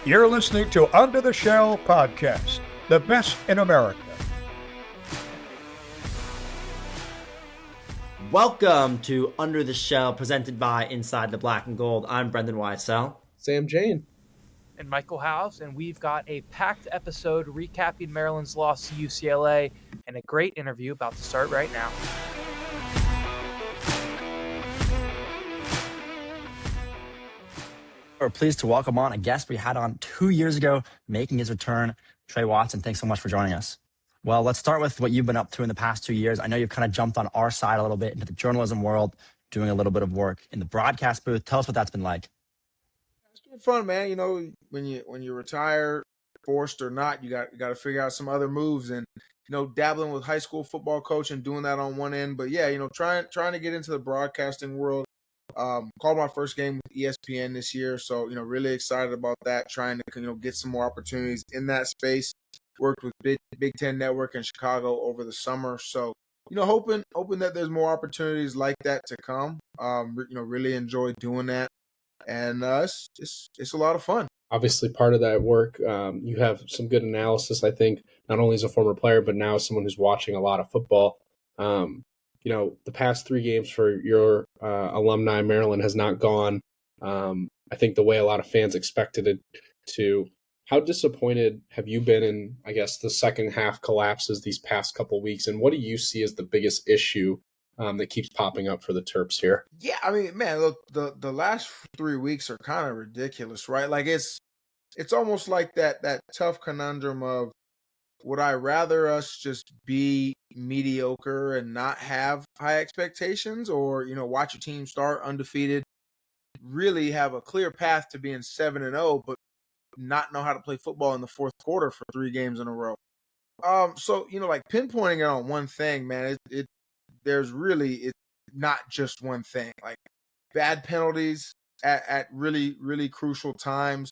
You're listening to Under the Shell Podcast, the best in America. Welcome to Under the Shell, presented by Inside the Black and Gold. I'm Brendan Weissel. Sam Jane. And Michael House, and we've got a packed episode recapping Maryland's loss to UCLA and a great interview about to start right now. We're pleased to welcome on a guest we had on 2 years ago, making his return, Tre Watson. Thanks so much for joining us. Well, let's start with what you've been up to in the past 2 years. I know you've kind of jumped on our side a little bit into the journalism world, doing a little bit of work in the broadcast booth. Tell us what that's been like. It's been fun, man. You know, when you retire, forced or not, you got to figure out some other moves, and dabbling with high school football coaching, doing that on one end. But yeah, trying to get into the broadcasting world. Called my first game with ESPN this year, so really excited about that. Trying to get some more opportunities in that space. Worked with Big Ten Network in Chicago over the summer, so hoping that there's more opportunities like that to come. Really enjoy doing that, and it's a lot of fun. Obviously, part of that work, you have some good analysis. I think not only as a former player, but now as someone who's watching a lot of football. The past 3 games for your alumni, Maryland, has not gone, I think, the way a lot of fans expected it to. How disappointed have you been in, I guess, the second half collapses these past couple of weeks? And what do you see as the biggest issue that keeps popping up for the Terps here? Yeah, I mean, man, look, the last 3 weeks are kind of ridiculous, right? Like it's almost like that tough conundrum of, would I rather us just be mediocre and not have high expectations, or watch a team start undefeated, really have a clear path to being 7-0, but not know how to play football in the fourth quarter for 3 games in a row? So like pinpointing it on one thing, man, it's not just one thing. Like bad penalties at really, really crucial times.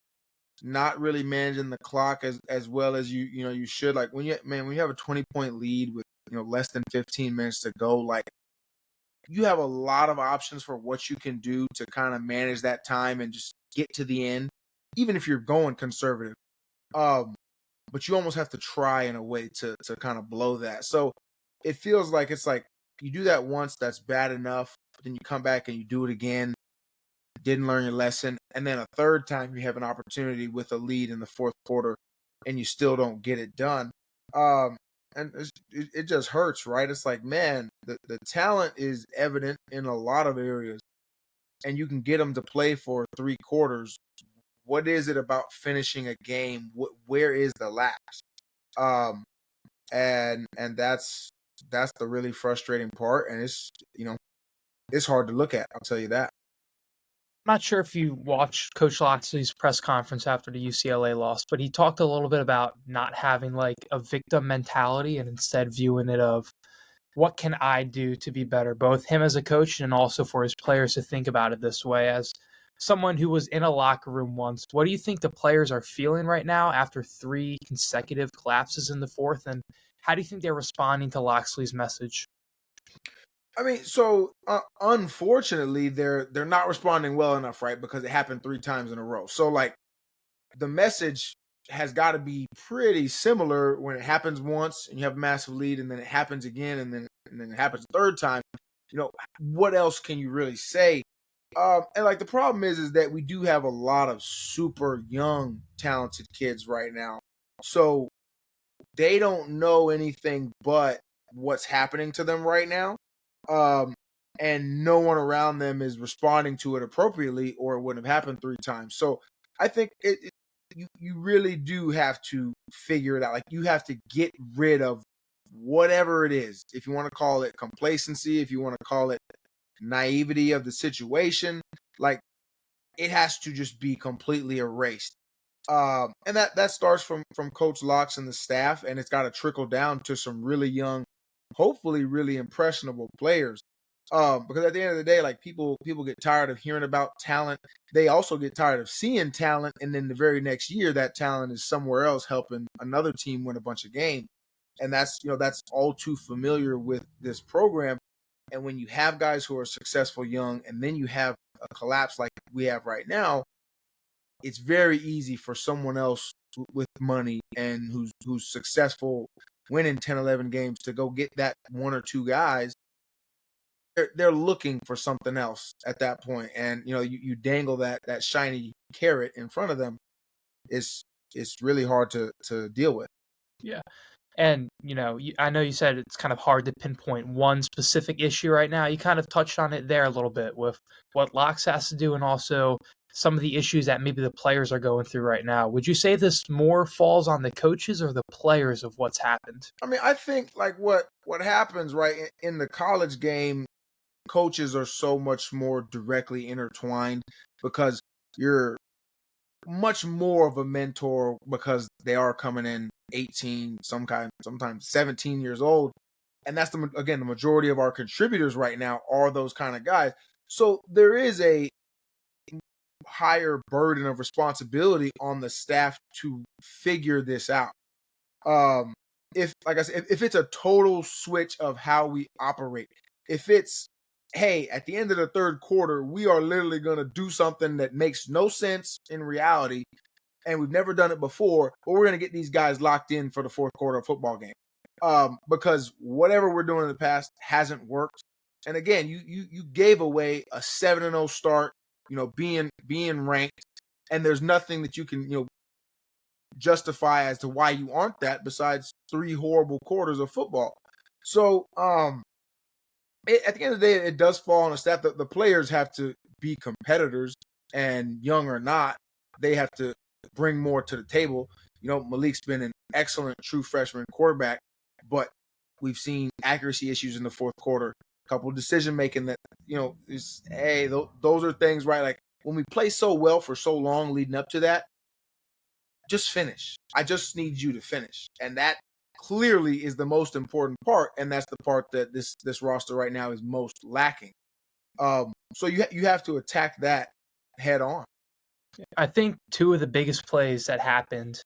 Not really managing the clock as well as you should. Like when you have a 20-point lead with less than 15 minutes to go, like you have a lot of options for what you can do to kind of manage that time and just get to the end, even if you're going conservative. But you almost have to try in a way to kind of blow that. So it feels like it's like you do that once, that's bad enough, but then you come back and you do it again. Didn't learn your lesson, and then a third time you have an opportunity with a lead in the fourth quarter and you still don't get it done. And it just hurts, right? It's like, man, the talent is evident in a lot of areas, and you can get them to play for 3 quarters. What is it about finishing a game? Where is the lapse? And that's the really frustrating part, and it's hard to look at, I'll tell you that. I'm not sure if you watched Coach Locksley's press conference after the UCLA loss, but he talked a little bit about not having like a victim mentality and instead viewing it of, what can I do to be better? Both him as a coach and also for his players to think about it this way. As someone who was in a locker room once, what do you think the players are feeling right now after 3 consecutive collapses in the fourth? And how do you think they're responding to Locksley's message? I mean, so unfortunately, they're not responding well enough, right? Because it happened 3 times in a row. So like the message has got to be pretty similar when it happens once and you have a massive lead, and then it happens again, and then it happens a third time. What else can you really say? And like the problem is that we do have a lot of super young, talented kids right now. So they don't know anything but what's happening to them right now. And no one around them is responding to it appropriately, or it wouldn't have happened 3 times. So I think you really do have to figure it out. Like you have to get rid of whatever it is. If you want to call it complacency, if you want to call it naivety of the situation, like it has to just be completely erased. And that starts from Coach Locks and the staff, and it's got to trickle down to some really young, hopefully really impressionable players. Because at the end of the day, like people get tired of hearing about talent. They also get tired of seeing talent, and then the very next year, that talent is somewhere else helping another team win a bunch of games. And that's all too familiar with this program. And when you have guys who are successful young, and then you have a collapse like we have right now, it's very easy for someone else with money and who's successful winning 10, 11 games to go get that one or two guys. They're looking for something else at that point. And, you dangle that shiny carrot in front of them. It's really hard to deal with. Yeah. And, I know you said it's kind of hard to pinpoint one specific issue right now. You kind of touched on it there a little bit with what Locks has to do and also some of the issues that maybe the players are going through right now. Would you say this more falls on the coaches or the players of what's happened? I mean, I think like what happens right in the college game, coaches are so much more directly intertwined because you're much more of a mentor because they are coming in 18, sometimes 17 years old. And that's the majority of our contributors right now are those kind of guys. So there is a higher burden of responsibility on the staff to figure this out. If, like I said, if it's a total switch of how we operate, if it's, hey, at the end of the third quarter, we are literally going to do something that makes no sense in reality, and we've never done it before, but we're going to get these guys locked in for the fourth quarter of football game. Because whatever we're doing in the past hasn't worked. And again, you gave away a 7-0 start, being ranked, and there's nothing that you can, justify as to why you aren't that besides 3 horrible quarters of football. So, at the end of the day, it does fall on the staff. The players have to be competitors, and young or not, they have to bring more to the table. Malik's been an excellent true freshman quarterback, but we've seen accuracy issues in the fourth quarter, a couple of decision making that, those are things, right? Like when we play so well for so long leading up to that, just finish. I just need you to finish. And that clearly is the most important part, and that's the part that this roster right now is most lacking. So you have to attack that head on. I think two of the biggest plays that happened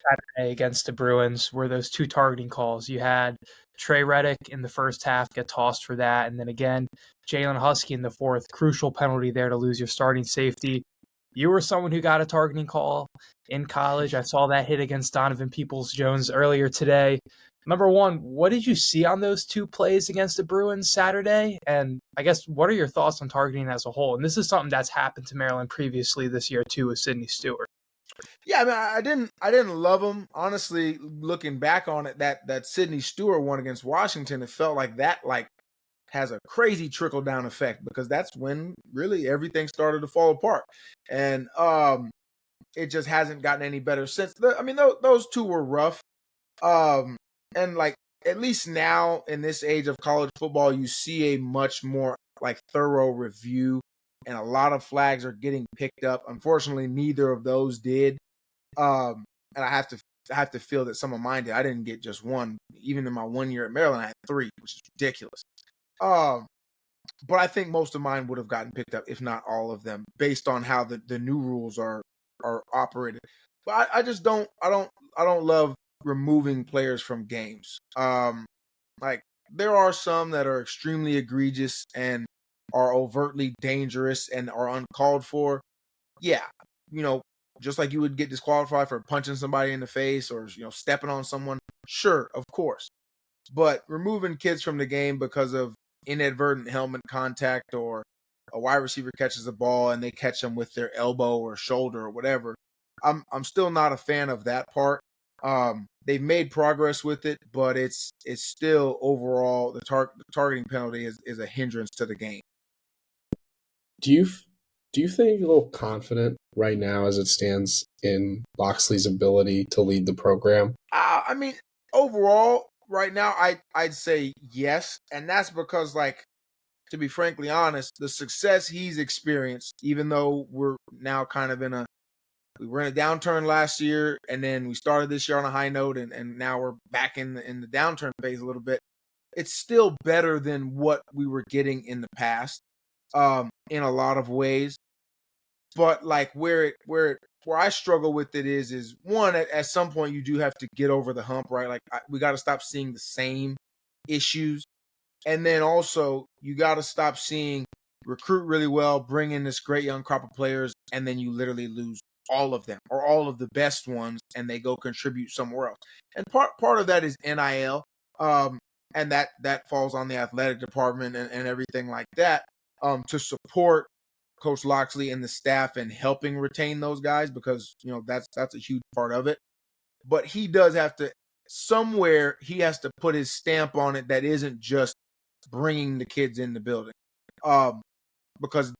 Saturday against the Bruins were those 2 targeting calls. You had Trey Reddick in the first half get tossed for that, and then again, Jalen Husky in the fourth. Crucial penalty there to lose your starting safety. You were someone who got a targeting call in college. I saw that hit against Donovan Peoples-Jones earlier today. Number one, what did you see on those 2 plays against the Bruins Saturday? And I guess, what are your thoughts on targeting as a whole? And this is something that's happened to Maryland previously this year too with Sidney Stewart. Yeah, I mean, I didn't love him. Honestly, looking back on it, that Sidney Stewart one against Washington, it felt like that has a crazy trickle down effect because that's when really everything started to fall apart. And it just hasn't gotten any better since. Those 2 were rough. And like at least now in this age of college football, you see a much more like thorough review, and a lot of flags are getting picked up. Unfortunately, neither of those did. And I have to feel that some of mine did. I didn't get just one. Even in my 1 year at Maryland, I had 3, which is ridiculous. But I think most of mine would have gotten picked up, if not all of them, based on how the new rules are operated. But I just don't love removing players from games. Like there are some that are extremely egregious and are overtly dangerous and are uncalled for. Yeah, just like you would get disqualified for punching somebody in the face or stepping on someone. Sure, of course. But removing kids from the game because of inadvertent helmet contact or a wide receiver catches the ball and they catch them with their elbow or shoulder or whatever, I'm still not a fan of that part. They've made progress with it, but it's still overall the targeting penalty is a hindrance to the game. Do you think you're a little confident right now as it stands in Locksley's ability to lead the program? I mean, overall, right now, I'd say yes, and that's because, like, to be frankly honest, the success he's experienced, even though we're now kind of we were in a downturn last year, and then we started this year on a high note, and now we're back in the downturn phase a little bit. It's still better than what we were getting in the past, in a lot of ways. But like where I struggle with it is one, at some point you do have to get over the hump, right? Like we got to stop seeing the same issues, and then also you got to stop seeing recruit really well, bring in this great young crop of players, and then you literally lose all of them or all of the best ones, and they go contribute somewhere else. And part of that is NIL, and that falls on the athletic department and everything like that, to support Coach Locksley and the staff and helping retain those guys, because that's a huge part of it. But he does have to, somewhere he has to put his stamp on it that isn't just bringing the kids in the building, because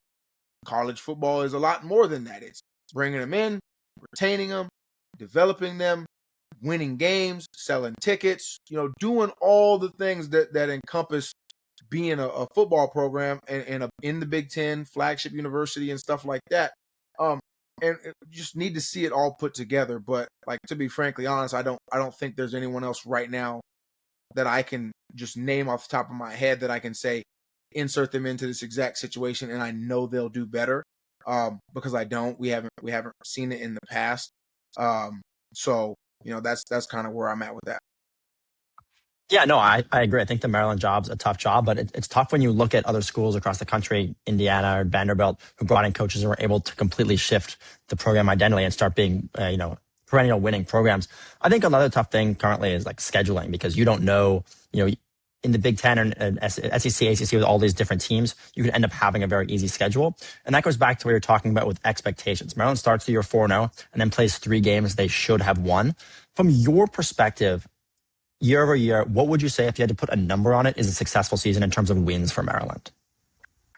college football is a lot more than that. It's bringing them in, retaining them, developing them, winning games, selling tickets, doing all the things that encompass being a football program and in the Big Ten flagship university and stuff like that. And you just need to see it all put together. But like, to be frankly honest, I don't think there's anyone else right now that I can just name off the top of my head that I can say insert them into this exact situation and I know they'll do better. Because I don't. We haven't seen it in the past. So that's kind of where I'm at with that. Yeah, no, I agree. I think the Maryland job's a tough job, but it's tough when you look at other schools across the country, Indiana or Vanderbilt, who brought in coaches and were able to completely shift the program identity and start being, perennial winning programs. I think another tough thing currently is like scheduling, because you don't know, in the Big Ten and SEC, ACC with all these different teams, you can end up having a very easy schedule. And that goes back to what you're talking about with expectations. Maryland starts the year 4-0 and then plays 3 games they should have won. From your perspective, year over year, what would you say, if you had to put a number on it, is a successful season in terms of wins for Maryland?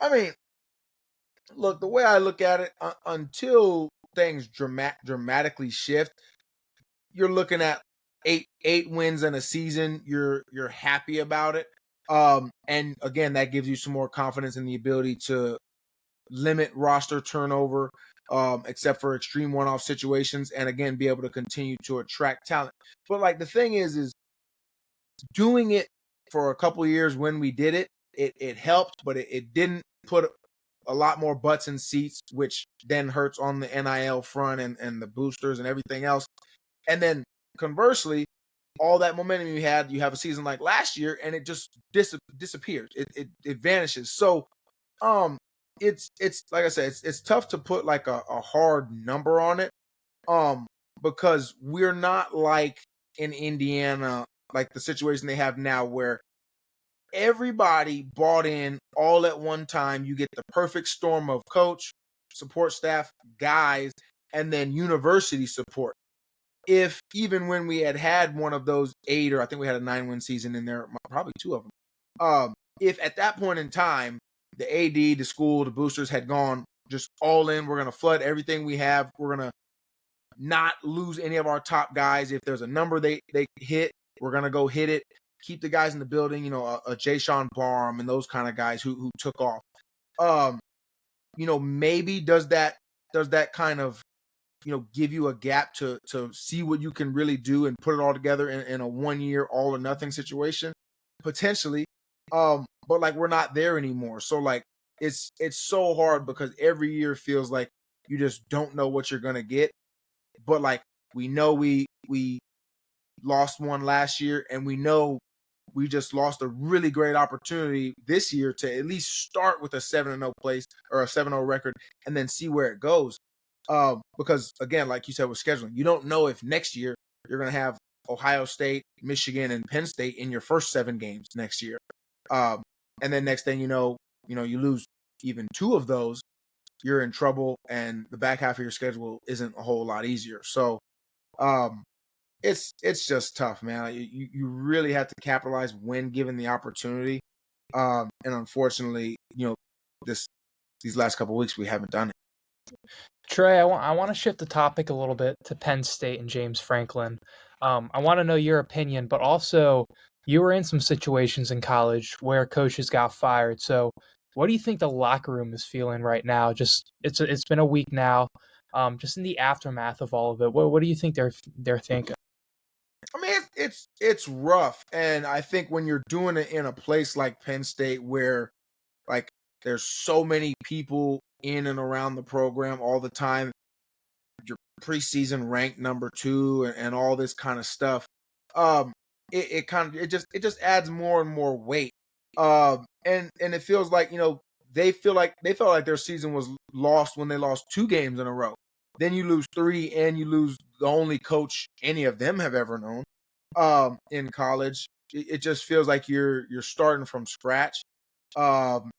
I mean, look, the way I look at it, until things dramatically shift, you're looking at eight wins in a season. You're happy about it. And again, that gives you some more confidence in the ability to limit roster turnover, except for extreme one-off situations, and again, be able to continue to attract talent. But like, the thing is doing it for a couple of years when we did it, it helped, but it didn't put a lot more butts in seats, which then hurts on the NIL front and the boosters and everything else. And then conversely, all that momentum you have a season like last year, and it just disappears. It vanishes. So, it's like I said, it's tough to put like a hard number on it, because we're not like in Indiana, like the situation they have now, where everybody bought in all at one time. You get the perfect storm of coach, support staff, guys, and then university support. If even when we had one of those 8, or I think we had a 9-win season in there, probably 2 of them. If at that point in time, the AD, the school, the boosters had gone just all in, we're going to flood everything we have. We're going to not lose any of our top guys. If there's a number they hit, we're going to go hit it. Keep the guys in the building, a Jay-Sean Barham and those kind of guys who took off. Maybe does that kind of, give you a gap to see what you can really do and put it all together in a 1-year all or nothing situation, potentially. But like, we're not there anymore. So like, it's so hard, because every year feels like you just don't know what you're going to get. But like, we know we lost one last year, and we know we just lost a really great opportunity this year to at least start with a 7-0 place, or a 7-0 record, and then see where it goes. Because again, like you said, with scheduling, you don't know if next year you're going to have Ohio State, Michigan, and Penn State in your first 7 games next year. And then next thing you know, you lose even 2 of those, you're in trouble, and the back half of your schedule isn't a whole lot easier. So, it's just tough, man. You really have to capitalize when given the opportunity. And unfortunately, these last couple of weeks we haven't done it. Trey, I want to shift the topic a little bit to Penn State and James Franklin. I want to know your opinion, but also you were in some situations in college where coaches got fired. So what do you think the locker room is feeling right now? Just it's been a week now. Just in the aftermath of all of it, what do you think they're thinking? I mean, it's rough, and I think when you're doing it in a place like Penn State, where like there's so many people in and around the program all the time, your preseason ranked number 2 and all this kind of stuff, it just adds more and more weight. And it feels like, they felt like their season was lost when they lost 2 games in a row. then you lose 3 and you lose the only coach any of them have ever known in college. It just feels like you're starting from scratch. And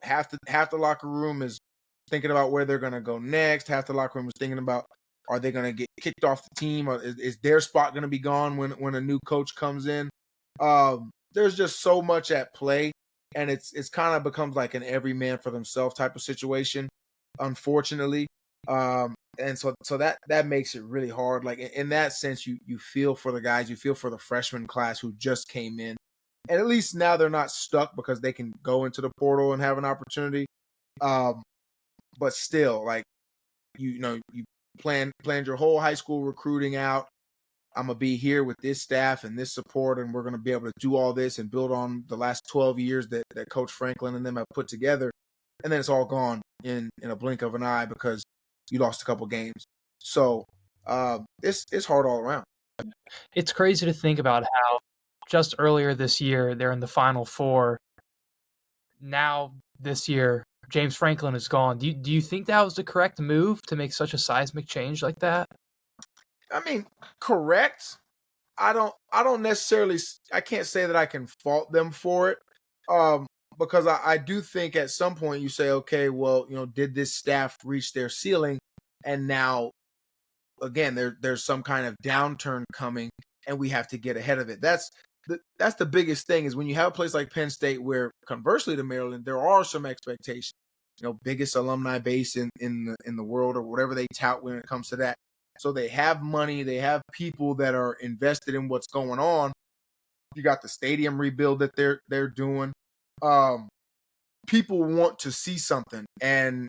half the locker room is thinking about where they're going to go next. Half the locker room is thinking about, are they going to get kicked off the team, or is their spot going to be gone when a new coach comes in? There's just so much at play, and it's kind of becomes like an every man for themselves type of situation, unfortunately. And so that makes it really hard. Like in that sense, you feel for the guys, you feel for the freshman class who just came in, and at least now they're not stuck because they can go into the portal and have an opportunity. But still, like you planned your whole high school recruiting out. I'm gonna be here with this staff and this support, and we're gonna be able to do all this and build on the last 12 years that Coach Franklin and them have put together, and then it's all gone in a blink of an eye because you lost a couple games. So it's hard all around. It's crazy to think about how just earlier this year they're in the Final Four. Now this year, James Franklin is gone. Do you think that was the correct move to make such a seismic change like that? I mean, correct. I don't necessarily. I can't say that I can fault them for it, because I do think at some point you say, okay, well, did this staff reach their ceiling, and now again there's some kind of downturn coming, and we have to get ahead of it. That's the biggest thing, is when you have a place like Penn State, where conversely to Maryland, there are some expectations. Biggest alumni base in the world, or whatever they tout when it comes to that. So they have money, they have people that are invested in what's going on. You got the stadium rebuild that they're doing. People want to see something, and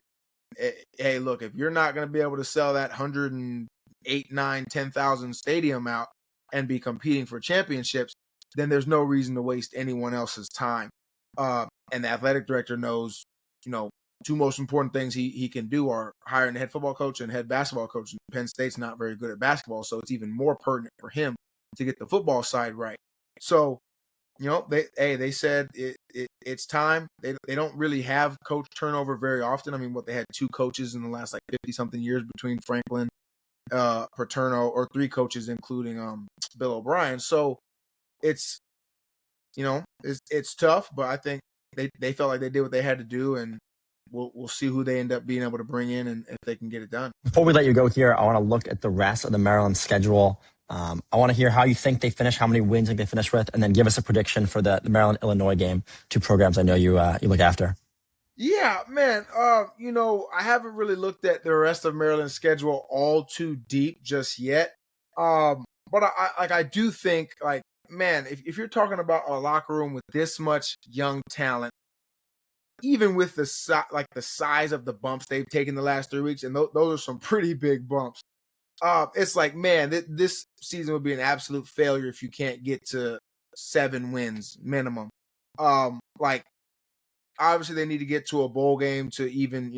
hey, look, if you're not going to be able to sell that 108, 9, 10,000 stadium out and be competing for championships, then there's no reason to waste anyone else's time. And the athletic director knows, two most important things he can do are hiring a head football coach and head basketball coach. And Penn State's not very good at basketball, so it's even more pertinent for him to get the football side right. So, they said it's time. They don't really have coach turnover very often. I mean, they had 2 coaches in the last 50-something years between Franklin, Paterno, or 3 coaches including Bill O'Brien. So it's it's tough, but I think they felt like they did what they had to do, and we'll see who they end up being able to bring in and if they can get it done. Before we let you go here, I want to look at the rest of the Maryland schedule. I want to hear how you think they finish, how many wins you think they finish with, and then give us a prediction for the Maryland-Illinois game, 2 programs I know you look after. Yeah, man. I haven't really looked at the rest of Maryland's schedule all too deep just yet. But I do think, man, if you're talking about a locker room with this much young talent, even with the size of the bumps they've taken the last 3 weeks, and those are some pretty big bumps. It's like, man, this season would be an absolute failure if you can't get to 7 wins minimum. Obviously they need to get to a bowl game to even,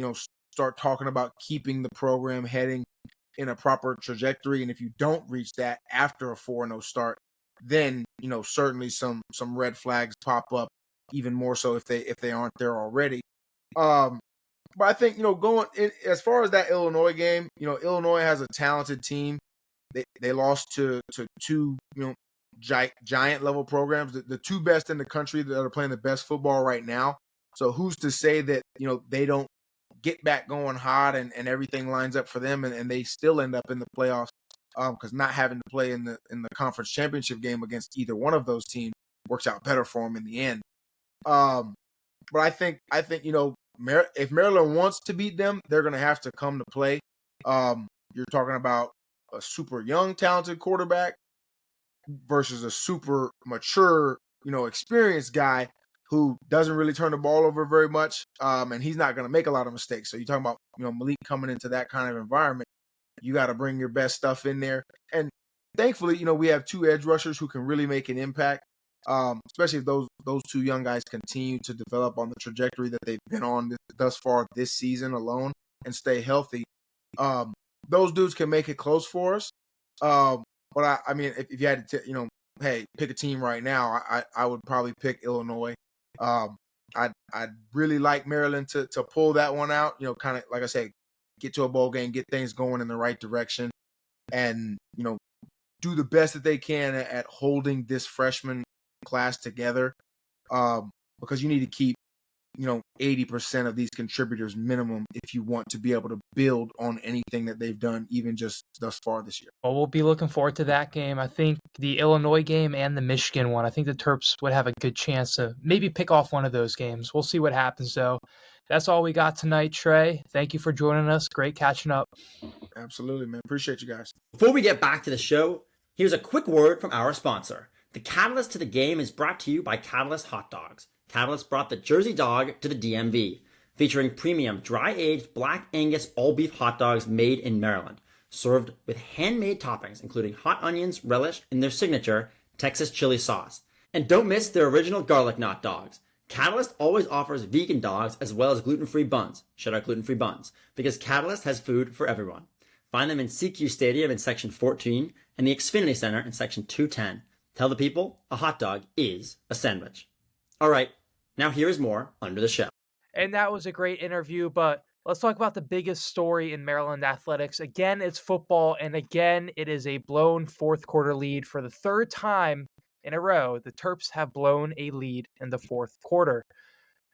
start talking about keeping the program heading in a proper trajectory. And if you don't reach that after a 4-0 start, then, certainly some red flags pop up, even more so if they aren't there already. But I think, going in, as far as that Illinois game, Illinois has a talented team. They lost to 2, giant level programs, the 2 best in the country that are playing the best football right now. So who's to say that, they don't get back going hot and everything lines up for them and they still end up in the playoffs, because not having to play in the conference championship game against either one of those teams works out better for them in the end. But I think if Maryland wants to beat them, they're going to have to come to play. You're talking about a super young, talented quarterback versus a super mature, experienced guy who doesn't really turn the ball over very much, and he's not going to make a lot of mistakes. So you're talking about, Malik coming into that kind of environment. You got to bring your best stuff in there. And thankfully, we have 2 edge rushers who can really make an impact, especially if those 2 young guys continue to develop on the trajectory that they've been on thus far this season alone and stay healthy. Those dudes can make it close for us. But I mean, if you had to, hey, pick a team right now, I would probably pick Illinois. I'd really like Maryland to pull that one out. Kind of like I say, get to a bowl game, get things going in the right direction, and do the best that they can at holding this freshman class together. Because you need to keep 80% of these contributors minimum if you want to be able to build on anything that they've done even just thus far this year. Well, we'll be looking forward to that game. I think the Illinois game and the Michigan one, I think the Terps would have a good chance to maybe pick off one of those games. We'll see what happens, though. That's all we got tonight, Trey. Thank you for joining us. Great catching up. Absolutely, man. Appreciate you guys. Before we get back to the show, here's a quick word from our sponsor. The Catalyst to the Game is brought to you by Catalyst Hot Dogs. Catalyst brought the Jersey Dog to the DMV, featuring premium dry-aged Black Angus all-beef hot dogs made in Maryland, served with handmade toppings including hot onions, relish, and their signature Texas chili sauce. And don't miss their original garlic knot dogs. Catalyst always offers vegan dogs as well as gluten-free buns. Shout out gluten-free buns, because Catalyst has food for everyone. Find them in CQ Stadium in Section 14 and the Xfinity Center in Section 210. Tell the people a hot dog is a sandwich. All right, now here is more Under the Shell. And that was a great interview, but let's talk about the biggest story in Maryland athletics. Again, it's football, and again, it is a blown fourth quarter lead. For the third time in a row, the Terps have blown a lead in the fourth quarter.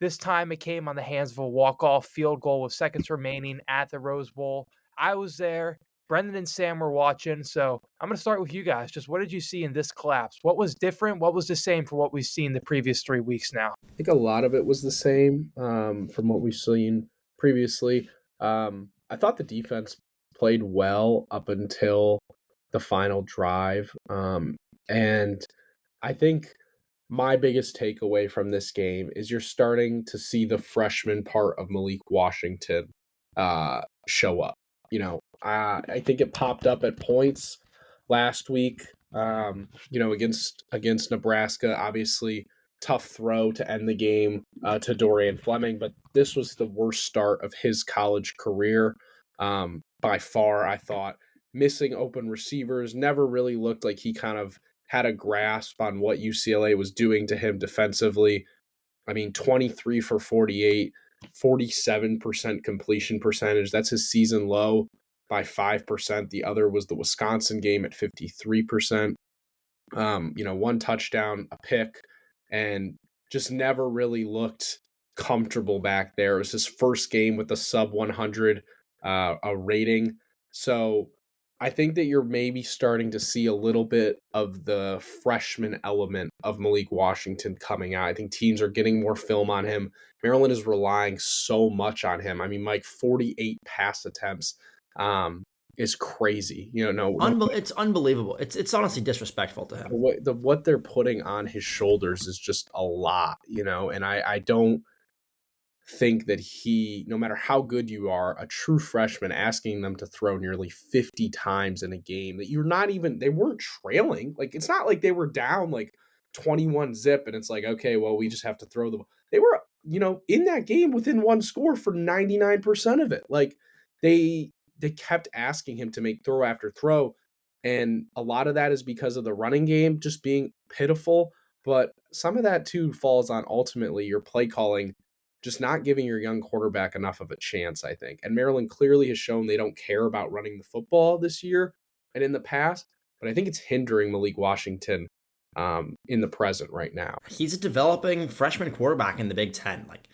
This time it came on the hands of a walk-off field goal with seconds remaining at the Rose Bowl. I was there. Brendan and Sam were watching, so I'm going to start with you guys. Just what did you see in this collapse? What was different? What was the same for what we've seen the previous 3 weeks now? I think a lot of it was the same from what we've seen previously. I thought the defense played well up until the final drive. And I think my biggest takeaway from this game is you're starting to see the freshman part of Malik Washington show up. I think it popped up at points last week, against Nebraska. Obviously, tough throw to end the game to Dorian Fleming, but this was the worst start of his college career by far. I thought missing open receivers, never really looked like he kind of had a grasp on what UCLA was doing to him defensively. 23 for 48, 47% completion percentage. That's his season low by 5%. The other was the Wisconsin game at 53%. One touchdown, a pick, and just never really looked comfortable back there. It was his first game with a sub 100 rating. So I think that you're maybe starting to see a little bit of the freshman element of Malik Washington coming out. I think teams are getting more film on him. Maryland is relying so much on him. Mike, 48 pass attempts is crazy. It's unbelievable. It's honestly disrespectful to him. What they're putting on his shoulders is just a lot, and I don't think that no matter how good you are, a true freshman, asking them to throw nearly 50 times in a game that they weren't trailing. Like, it's not like they were down like 21 zip and it's like, okay, well, we just have to throw the ball. They were, in that game within one score for 99% of it. Like, they kept asking him to make throw after throw. And a lot of that is because of the running game just being pitiful. But some of that too falls on ultimately your play calling, just not giving your young quarterback enough of a chance, I think. And Maryland clearly has shown they don't care about running the football this year and in the past, but I think it's hindering Malik Washington in the present right now. He's a developing freshman quarterback in the Big Ten. Like,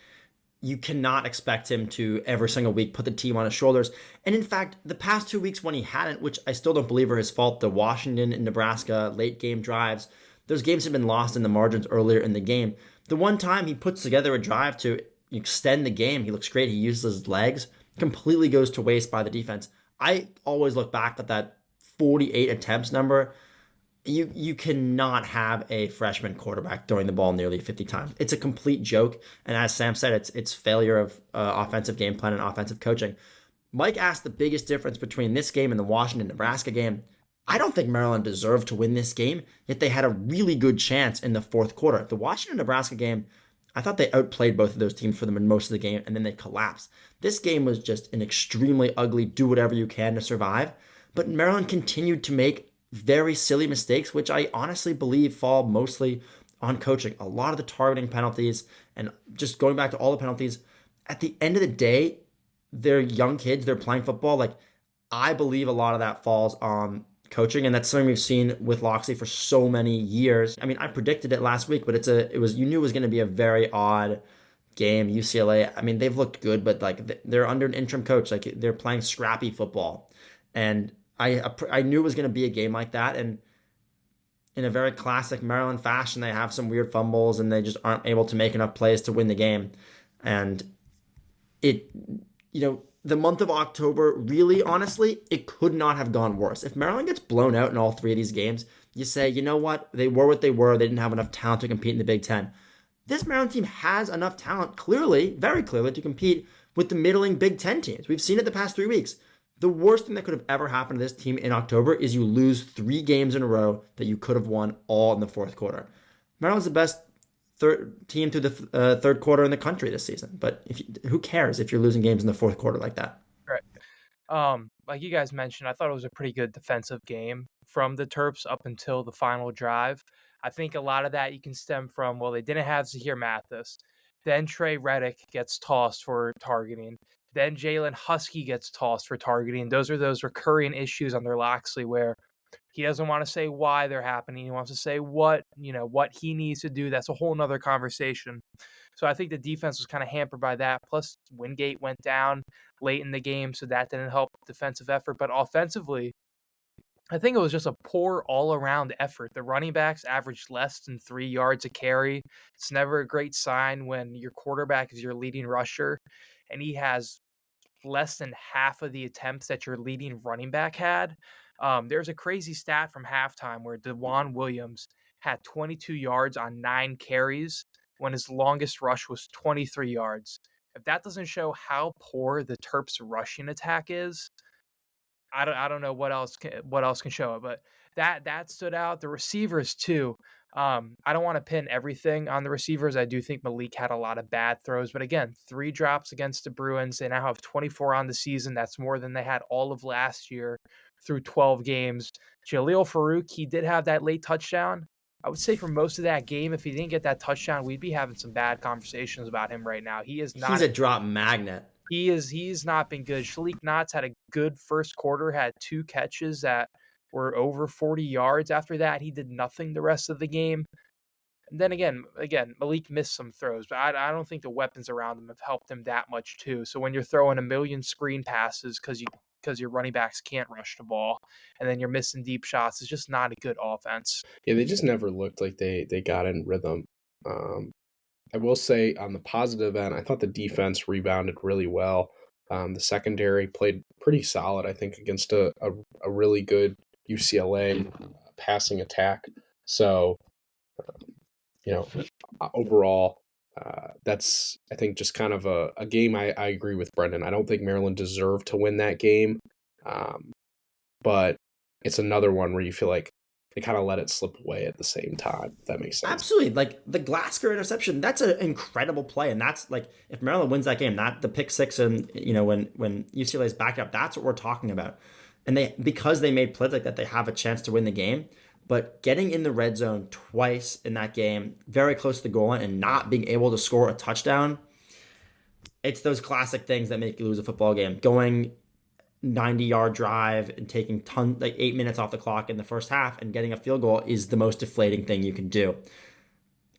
you cannot expect him to every single week put the team on his shoulders. And in fact, the past 2 weeks when he hadn't, which I still don't believe are his fault, the Washington and Nebraska late game drives, those games have been lost in the margins earlier in the game. The one time he puts together a drive to extend the game, he looks great. He uses his legs, completely goes to waste by the defense. I always look back at that 48 attempts number. You cannot have a freshman quarterback throwing the ball nearly 50 times. It's a complete joke. And as Sam said, it's failure of offensive game plan and offensive coaching. Mike asked the biggest difference between this game and the Washington-Nebraska game. I don't think Maryland deserved to win this game, yet they had a really good chance in the fourth quarter. The Washington-Nebraska game, I thought they outplayed both of those teams for them in most of the game, and then they collapsed. This game was just an extremely ugly do whatever you can to survive. But Maryland continued to make very silly mistakes, which I honestly believe fall mostly on coaching. A lot of the targeting penalties and just going back to all the penalties, at the end of the day, they're young kids, they're playing football. Like, I believe a lot of that falls on coaching, and that's something we've seen with Locksley for so many years. I mean, I predicted it last week, but you knew it was going to be a very odd game. UCLA, I mean, they've looked good, but like they're under an interim coach, like they're playing scrappy football, and I knew it was going to be a game like that, and in a very classic Maryland fashion, they have some weird fumbles and they just aren't able to make enough plays to win the game. And the month of October, really, honestly, it could not have gone worse. If Maryland gets blown out in all three of these games, you say, you know what? They were what they were. They didn't have enough talent to compete in the Big Ten. This Maryland team has enough talent, clearly, very clearly, to compete with the middling Big Ten teams. We've seen it the past 3 weeks. The worst thing that could have ever happened to this team in October is you lose 3 games in a row that you could have won all in the fourth quarter. Maryland's the best team to the third quarter in the country this season. But who cares if you're losing games in the fourth quarter like that? Right. Like you guys mentioned, I thought it was a pretty good defensive game from the Terps up until the final drive. I think a lot of that you can stem from, well, they didn't have Zahir Mathis. Then Trey Reddick gets tossed for targeting. Then Jalen Husky gets tossed for targeting. Those are those recurring issues under Locksley where he doesn't want to say why they're happening. He wants to say what he needs to do. That's a whole nother conversation. So I think the defense was kind of hampered by that. Plus, Wingate went down late in the game, so that didn't help defensive effort. But offensively, I think it was just a poor all-around effort. The running backs averaged less than 3 yards a carry. It's never a great sign when your quarterback is your leading rusher, and he has less than half of the attempts that your leading running back had. There's a crazy stat from halftime where DeJuan Williams had 22 yards on 9 carries when his longest rush was 23 yards. If that doesn't show how poor the Terps rushing attack is, I don't know what else can show it, but that stood out. The receivers too. I don't want to pin everything on the receivers. I do think Malik had a lot of bad throws, but again, 3 drops against the Bruins. They now have 24 on the season. That's more than they had all of last year through 12 games. Jaleel Farouk, he did have that late touchdown. I would say for most of that game, if he didn't get that touchdown, we'd be having some bad conversations about him right now. He's a drop magnet. He's not been good. Shalik Knotts had a good first quarter, had 2 catches that were over 40 yards. After that, he did nothing the rest of the game. And then again, Malik missed some throws, but I don't think the weapons around him have helped him that much too. So when you're throwing a million screen passes because your running backs can't rush the ball, and then you're missing deep shots, it's just not a good offense. Yeah, they just never looked like they got in rhythm. I will say on the positive end, I thought the defense rebounded really well. The secondary played pretty solid, I think, against a really good UCLA passing attack. So, overall, that's, I think, just kind of a game I agree with Brendan. I don't think Maryland deserved to win that game, but it's another one where you feel like they kind of let it slip away at the same time, if that makes sense. Absolutely. Like the Glasgow interception, that's an incredible play. And that's like, if Maryland wins that game, not the pick 6 and, when UCLA's back up, that's what we're talking about. And because they made plays like that, they have a chance to win the game. But getting in the red zone twice in that game, very close to the goal line, and not being able to score a touchdown, it's those classic things that make you lose a football game. Going 90-yard drive and taking 8 minutes off the clock in the first half and getting a field goal is the most deflating thing you can do.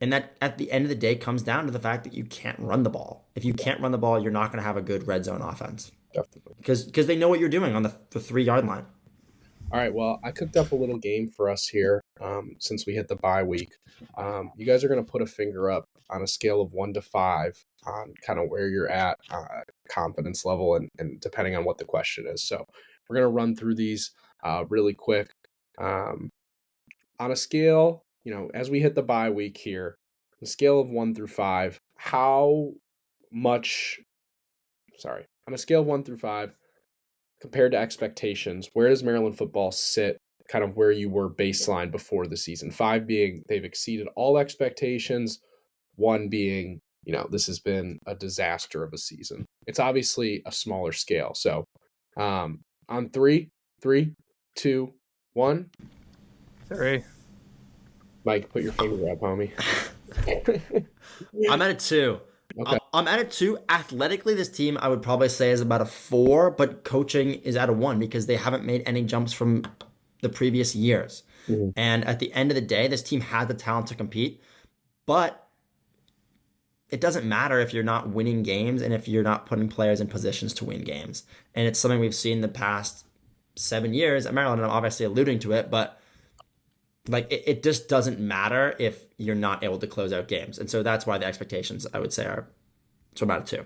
And that, at the end of the day, comes down to the fact that you can't run the ball. If you can't run the ball, you're not going to have a good red zone offense. Definitely. Because they know what you're doing on the 3-yard line. All right, well, I cooked up a little game for us here since we hit the bye week. You guys are going to put a finger up on a scale of 1 to 5 on kind of where you're at, confidence level, and depending on what the question is. So we're going to run through these really quick. On a scale, as we hit the bye week here, the scale of 1 through 5, on a scale of 1 through 5, compared to expectations, where does Maryland football sit kind of where you were baseline before the season? 5 being they've exceeded all expectations, 1 being, this has been a disaster of a season. It's obviously a smaller scale. So on 3, 2, 1. 3. Mike, put your finger up, homie. I'm at a 2. Okay. I'm at a 2. Athletically, this team I would probably say is about a 4, but coaching is at a 1 because they haven't made any jumps from the previous years. Mhm. And at the end of the day, this team has the talent to compete, but it doesn't matter if you're not winning games and if you're not putting players in positions to win games. And it's something we've seen the past 7 years. Maryland, I'm obviously alluding to it, but like it just doesn't matter if you're not able to close out games. And so that's why the expectations, I would say, are so about a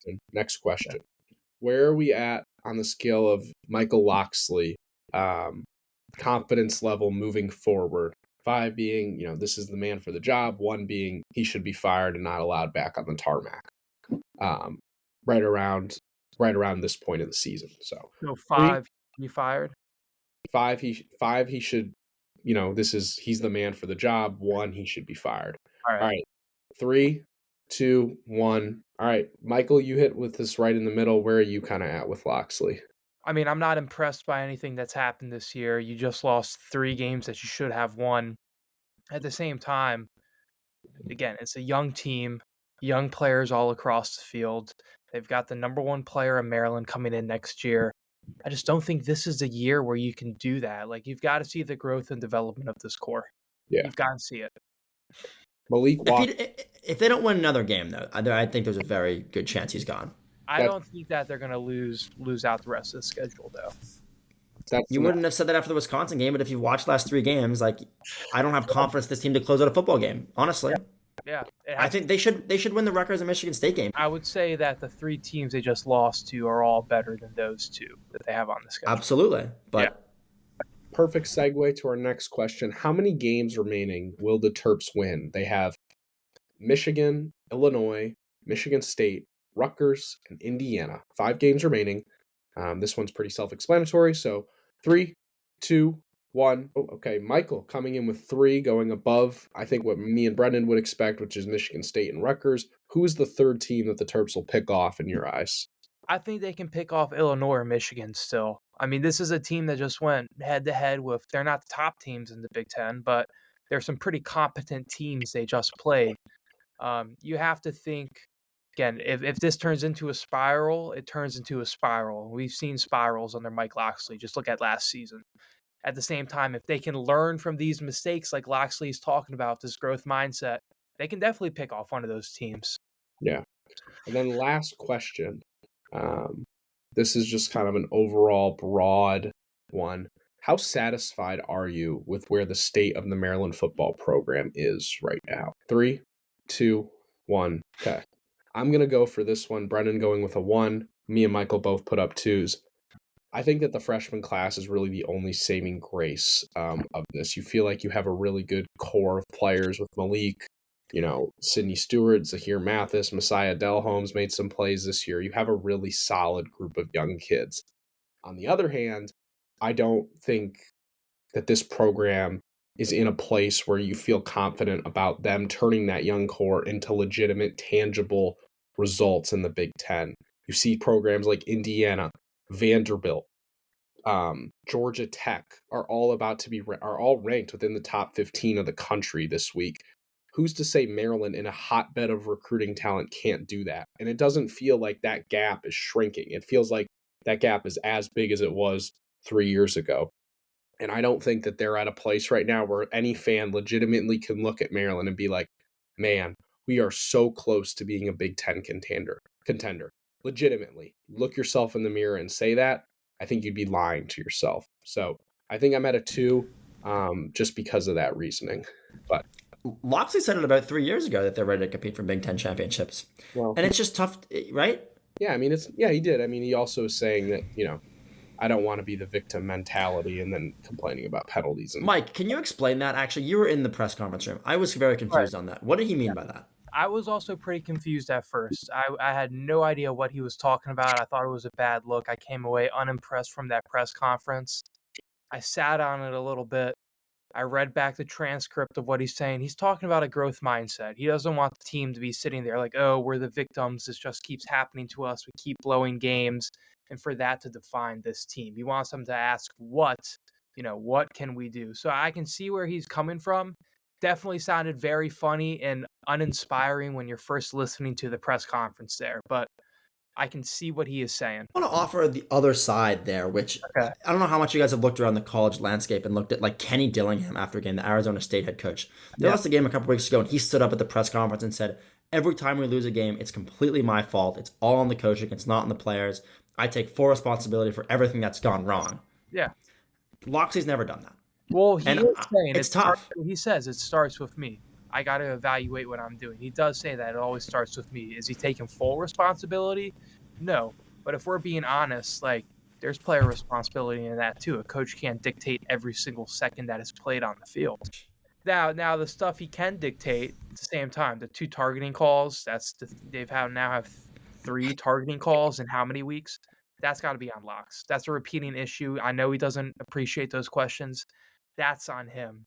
2. Next question. Where are we at on the scale of Michael Locksley confidence level moving forward? 5 being, this is the man for the job. 1 being he should be fired and not allowed back on the tarmac. Right around this point of the season. So 5, you fired. 5 he should, he's the man for the job. 1 he should be fired. All All right. 3, 2, 1. All right, Michael, you hit with this right in the middle. Where are you kind of at with Locksley? I mean, I'm not impressed by anything that's happened this year. You just lost 3 games that you should have won. At the same time, again, it's a young team, young players all across the field. They've got the number 1 player in Maryland coming in next year. I just don't think this is a year where you can do that. Like, you've got to see the growth and development of this core. Yeah. You've got to see it. Malik Walker. If they don't win another game, though, I think there's a very good chance he's gone. I don't think that they're going to lose out the rest of the schedule, though. You wouldn't have said that after the Wisconsin game, but if you've watched the last 3 games, like I don't have confidence in this team to close out a football game, honestly. Yeah. I think they should win the Rutgers and Michigan State game. I would say that the 3 teams they just lost to are all better than those 2 that they have on the schedule. Absolutely. But perfect segue to our next question. How many games remaining will the Terps win? They have Michigan, Illinois, Michigan State, Rutgers, and Indiana. 5 games remaining. This one's pretty self-explanatory. So 3, 2, 1. Oh, okay. Michael coming in with 3, going above, I think, what me and Brendan would expect, which is Michigan State and Rutgers. Who is the 3rd team that the Terps will pick off in your eyes? I think they can pick off Illinois or Michigan still. I mean, this is a team that just went head-to-head with, they're not the top teams in the Big Ten, but there's some pretty competent teams they just played. You have to think, again, if this turns into a spiral, it turns into a spiral. We've seen spirals under Mike Locksley. Just look at last season. At the same time, if they can learn from these mistakes like Locksley's talking about, this growth mindset, they can definitely pick off one of those teams. Yeah. And then last question. This is just kind of an overall broad one. How satisfied are you with where the state of the Maryland football program is right now? 3, 2, 1. Okay. I'm going to go for this one. Brendan going with a 1. Me and Michael both put up 2s. I think that the freshman class is really the only saving grace of this. You feel like you have a really good core of players with Malik, Sidney Stewart, Zahir Mathis, Messiah Delholmes made some plays this year. You have a really solid group of young kids. On the other hand, I don't think that this program is in a place where you feel confident about them turning that young core into legitimate, tangible results in the Big Ten. You see programs like Indiana, Vanderbilt, Georgia Tech are all ranked within the top 15 of the country this week. Who's to say Maryland, in a hotbed of recruiting talent, can't do that? And it doesn't feel like that gap is shrinking. It feels like that gap is as big as it was 3 years ago. And I don't think that they're at a place right now where any fan legitimately can look at Maryland and be like, man, we are so close to being a Big Ten contender. Legitimately. Look yourself in the mirror and say that. I think you'd be lying to yourself. So I think I'm at a 2 just because of that reasoning. But Locksley said it about 3 years ago that they're ready to compete for Big Ten championships. Well, and it's just tough, right? Yeah, I mean, he did. I mean, he also is saying that, I don't want to be the victim mentality and then complaining about penalties. Mike, can you explain that? Actually, you were in the press conference room. I was very confused on that. What did he mean by that? I was also pretty confused at first. I had no idea what he was talking about. I thought it was a bad look. I came away unimpressed from that press conference. I sat on it a little bit. I read back the transcript of what he's saying. He's talking about a growth mindset. He doesn't want the team to be sitting there like, oh, we're the victims. This just keeps happening to us. We keep blowing games. And for that to define this team, he wants them to ask what can we do? So I can see where he's coming from. definitely sounded very funny and uninspiring when you're first listening to the press conference there, but I can see what he is saying. I want to offer the other side there, which Okay. I don't know how much you guys have looked around the college landscape and looked at like Kenny Dillingham after a game, the Arizona State head coach. They lost the game a couple weeks ago, and he stood up at the press conference and said, "Every time we lose a game, it's completely my fault. It's all on the coaching. It's not on the players. I take full responsibility for everything that's gone wrong." Yeah. Locksley's never done that. Well, he And is saying it's tough. He says it starts with me. I got to evaluate what I'm doing. He does say that it always starts with me. Is he taking full responsibility? No. But if we're being honest, like, there's player responsibility in that too. A coach can't dictate every single second that is played on the field. Now the stuff he can dictate at the same time, the 2 targeting calls, they've now have 3 targeting calls in how many weeks? That's got to be on Locks. That's a repeating issue. I know he doesn't appreciate those questions. That's on him.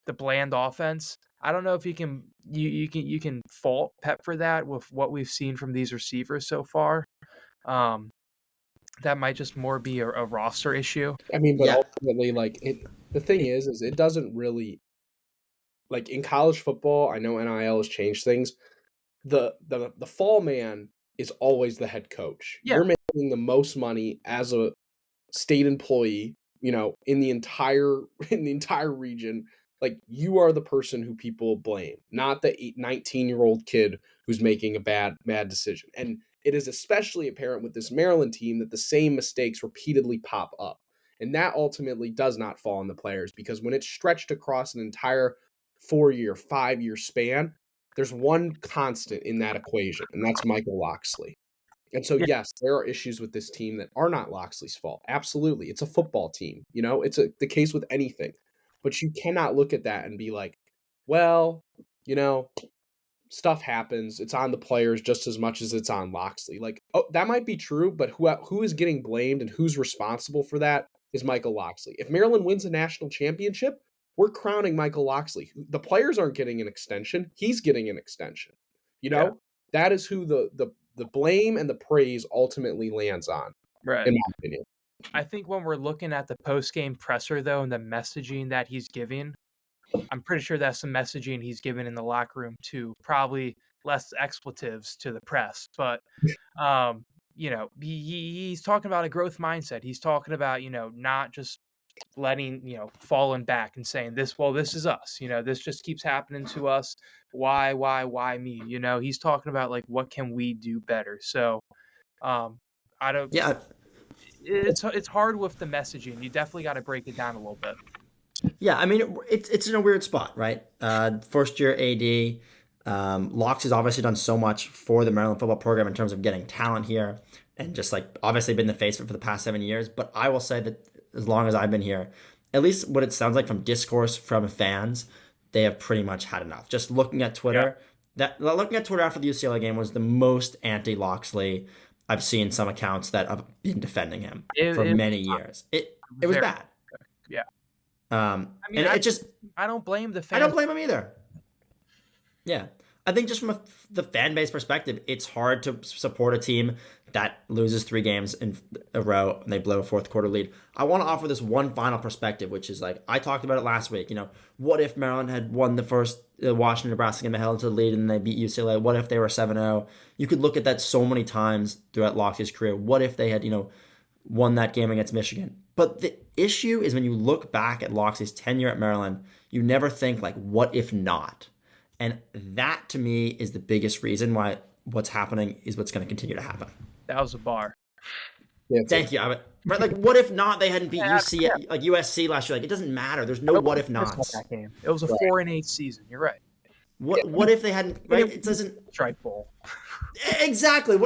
The bland offense. I don't know if you can fault Pep for that with what we've seen from these receivers so far. That might just more be a roster issue. I mean, but ultimately, like, the thing is it doesn't really, like, in college football, I know NIL has changed things. The fall man is always the head coach. Yeah. You're making the most money as a state employee, in the entire region. Like, you are the person who people blame, not the 19-year-old kid who's making a bad decision. And it is especially apparent with this Maryland team that the same mistakes repeatedly pop up. And that ultimately does not fall on the players, because when it's stretched across an entire 4-year, 5-year span, there's one constant in that equation, and that's Michael Locksley. And so, yes, there are issues with this team that are not Locksley's fault. Absolutely. It's a football team. It's the case with anything. But you cannot look at that and be like, well, stuff happens. It's on the players just as much as it's on Locksley. Like, oh, that might be true, but who is getting blamed and who's responsible for that is Michael Locksley. If Maryland wins a national championship, we're crowning Michael Locksley. The players aren't getting an extension. He's getting an extension. That is who the blame and the praise ultimately lands on, right? In my opinion. I think when we're looking at the post-game presser, though, and the messaging that he's giving, I'm pretty sure that's the messaging he's given in the locker room too. Probably less expletives to the press, but he's talking about a growth mindset. He's talking about not just letting falling back and saying this is us. This just keeps happening to us. Why me? He's talking about, like, what can we do better? So I don't. Yeah. It's hard with the messaging. You definitely got to break it down a little bit. Yeah, I mean, it's in a weird spot, right? First year AD, Locks has obviously done so much for the Maryland football program in terms of getting talent here, and just, like, obviously been the face of it for the past 7 years. But I will say that as long as I've been here, at least what it sounds like from discourse from fans, they have pretty much had enough. Just looking at Twitter, looking at Twitter after the UCLA game was the most anti-Locksley I've seen some accounts that have been defending him for many years. It was bad. Yeah. I don't blame the fans. I don't blame him either. Yeah. I think just from the fan base perspective, it's hard to support a team that loses 3 games in a row and they blow a fourth quarter lead. I want to offer this one final perspective, which is, like, I talked about it last week. What if Maryland had won the first Washington, Nebraska game, they held into the lead and they beat UCLA? What if they were 7-0? You could look at that so many times throughout Locksley's career. What if they had, won that game against Michigan? But the issue is when you look back at Locksley's tenure at Maryland, you never think, like, what if not? And that, to me, is the biggest reason why what's happening is what's going to continue to happen. That was a bar. Yeah, Thank you. Right, like, what if not? They hadn't beat USC last year. Like, it doesn't matter. There's no what if nots. That game. It was a 4-8 season. You're right. What if they hadn't? Right? It doesn't. Strike Bowl. Exactly.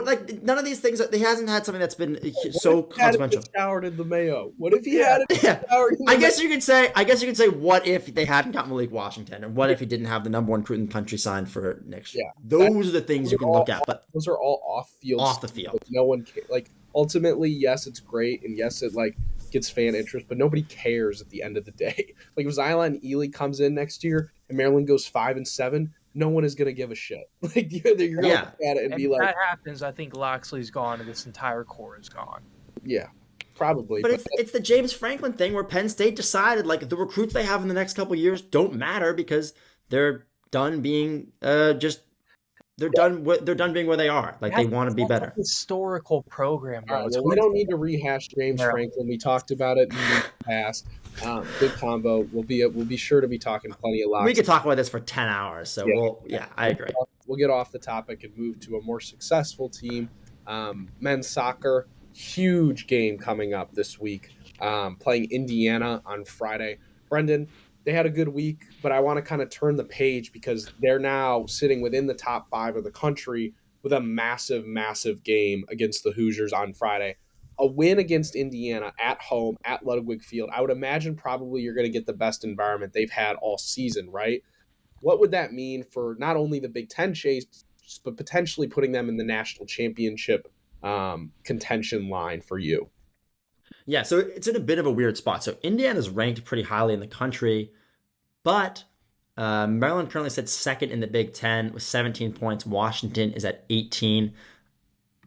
None of these things. He hasn't had something that's been so consequential. Scoured in the Mayo. What if he had it? Yeah. I guess you could say. What if they hadn't got Malik Washington, and what if he didn't have the number 1 recruit in the country signed for next year? Yeah. Those are the things you can look at. But those are all off the field. Like, no one cares. Like, ultimately, yes, it's great, and yes, it, like, gets fan interest, but nobody cares at the end of the day. Like, if Zylan Ely comes in next year and Maryland goes 5-7, no one is going to give a shit. Like, you're going to look at it and be if like, that happens, I think Locksley's gone and this entire core is gone. Yeah. probably. But it's the James Franklin thing where Penn State decided like the recruits they have in the next couple of years don't matter because they're done being they're done being where they are. Like they want to be better. Historical program. All right, well, we don't need to rehash James Franklin. We talked about it in the past. Good combo. We'll be sure to be talking plenty of lots. We could talk about this for 10 hours. So I agree. We'll get off the topic and move to a more successful team. Men's soccer, huge game coming up this week. Playing Indiana on Friday. Brendan, they had a good week, but I want to kind of turn the page because they're now sitting within the top 5 of the country with a massive, massive game against the Hoosiers on Friday. A win against Indiana at home at Ludwig Field. I would imagine probably you're going to get the best environment they've had all season, right? What would that mean for not only the Big Ten chase, but potentially putting them in the national championship contention line for you? Yeah, so it's in a bit of a weird spot. So Indiana's ranked pretty highly in the country, but Maryland currently sits second in the Big Ten with 17 points. Washington is at 18.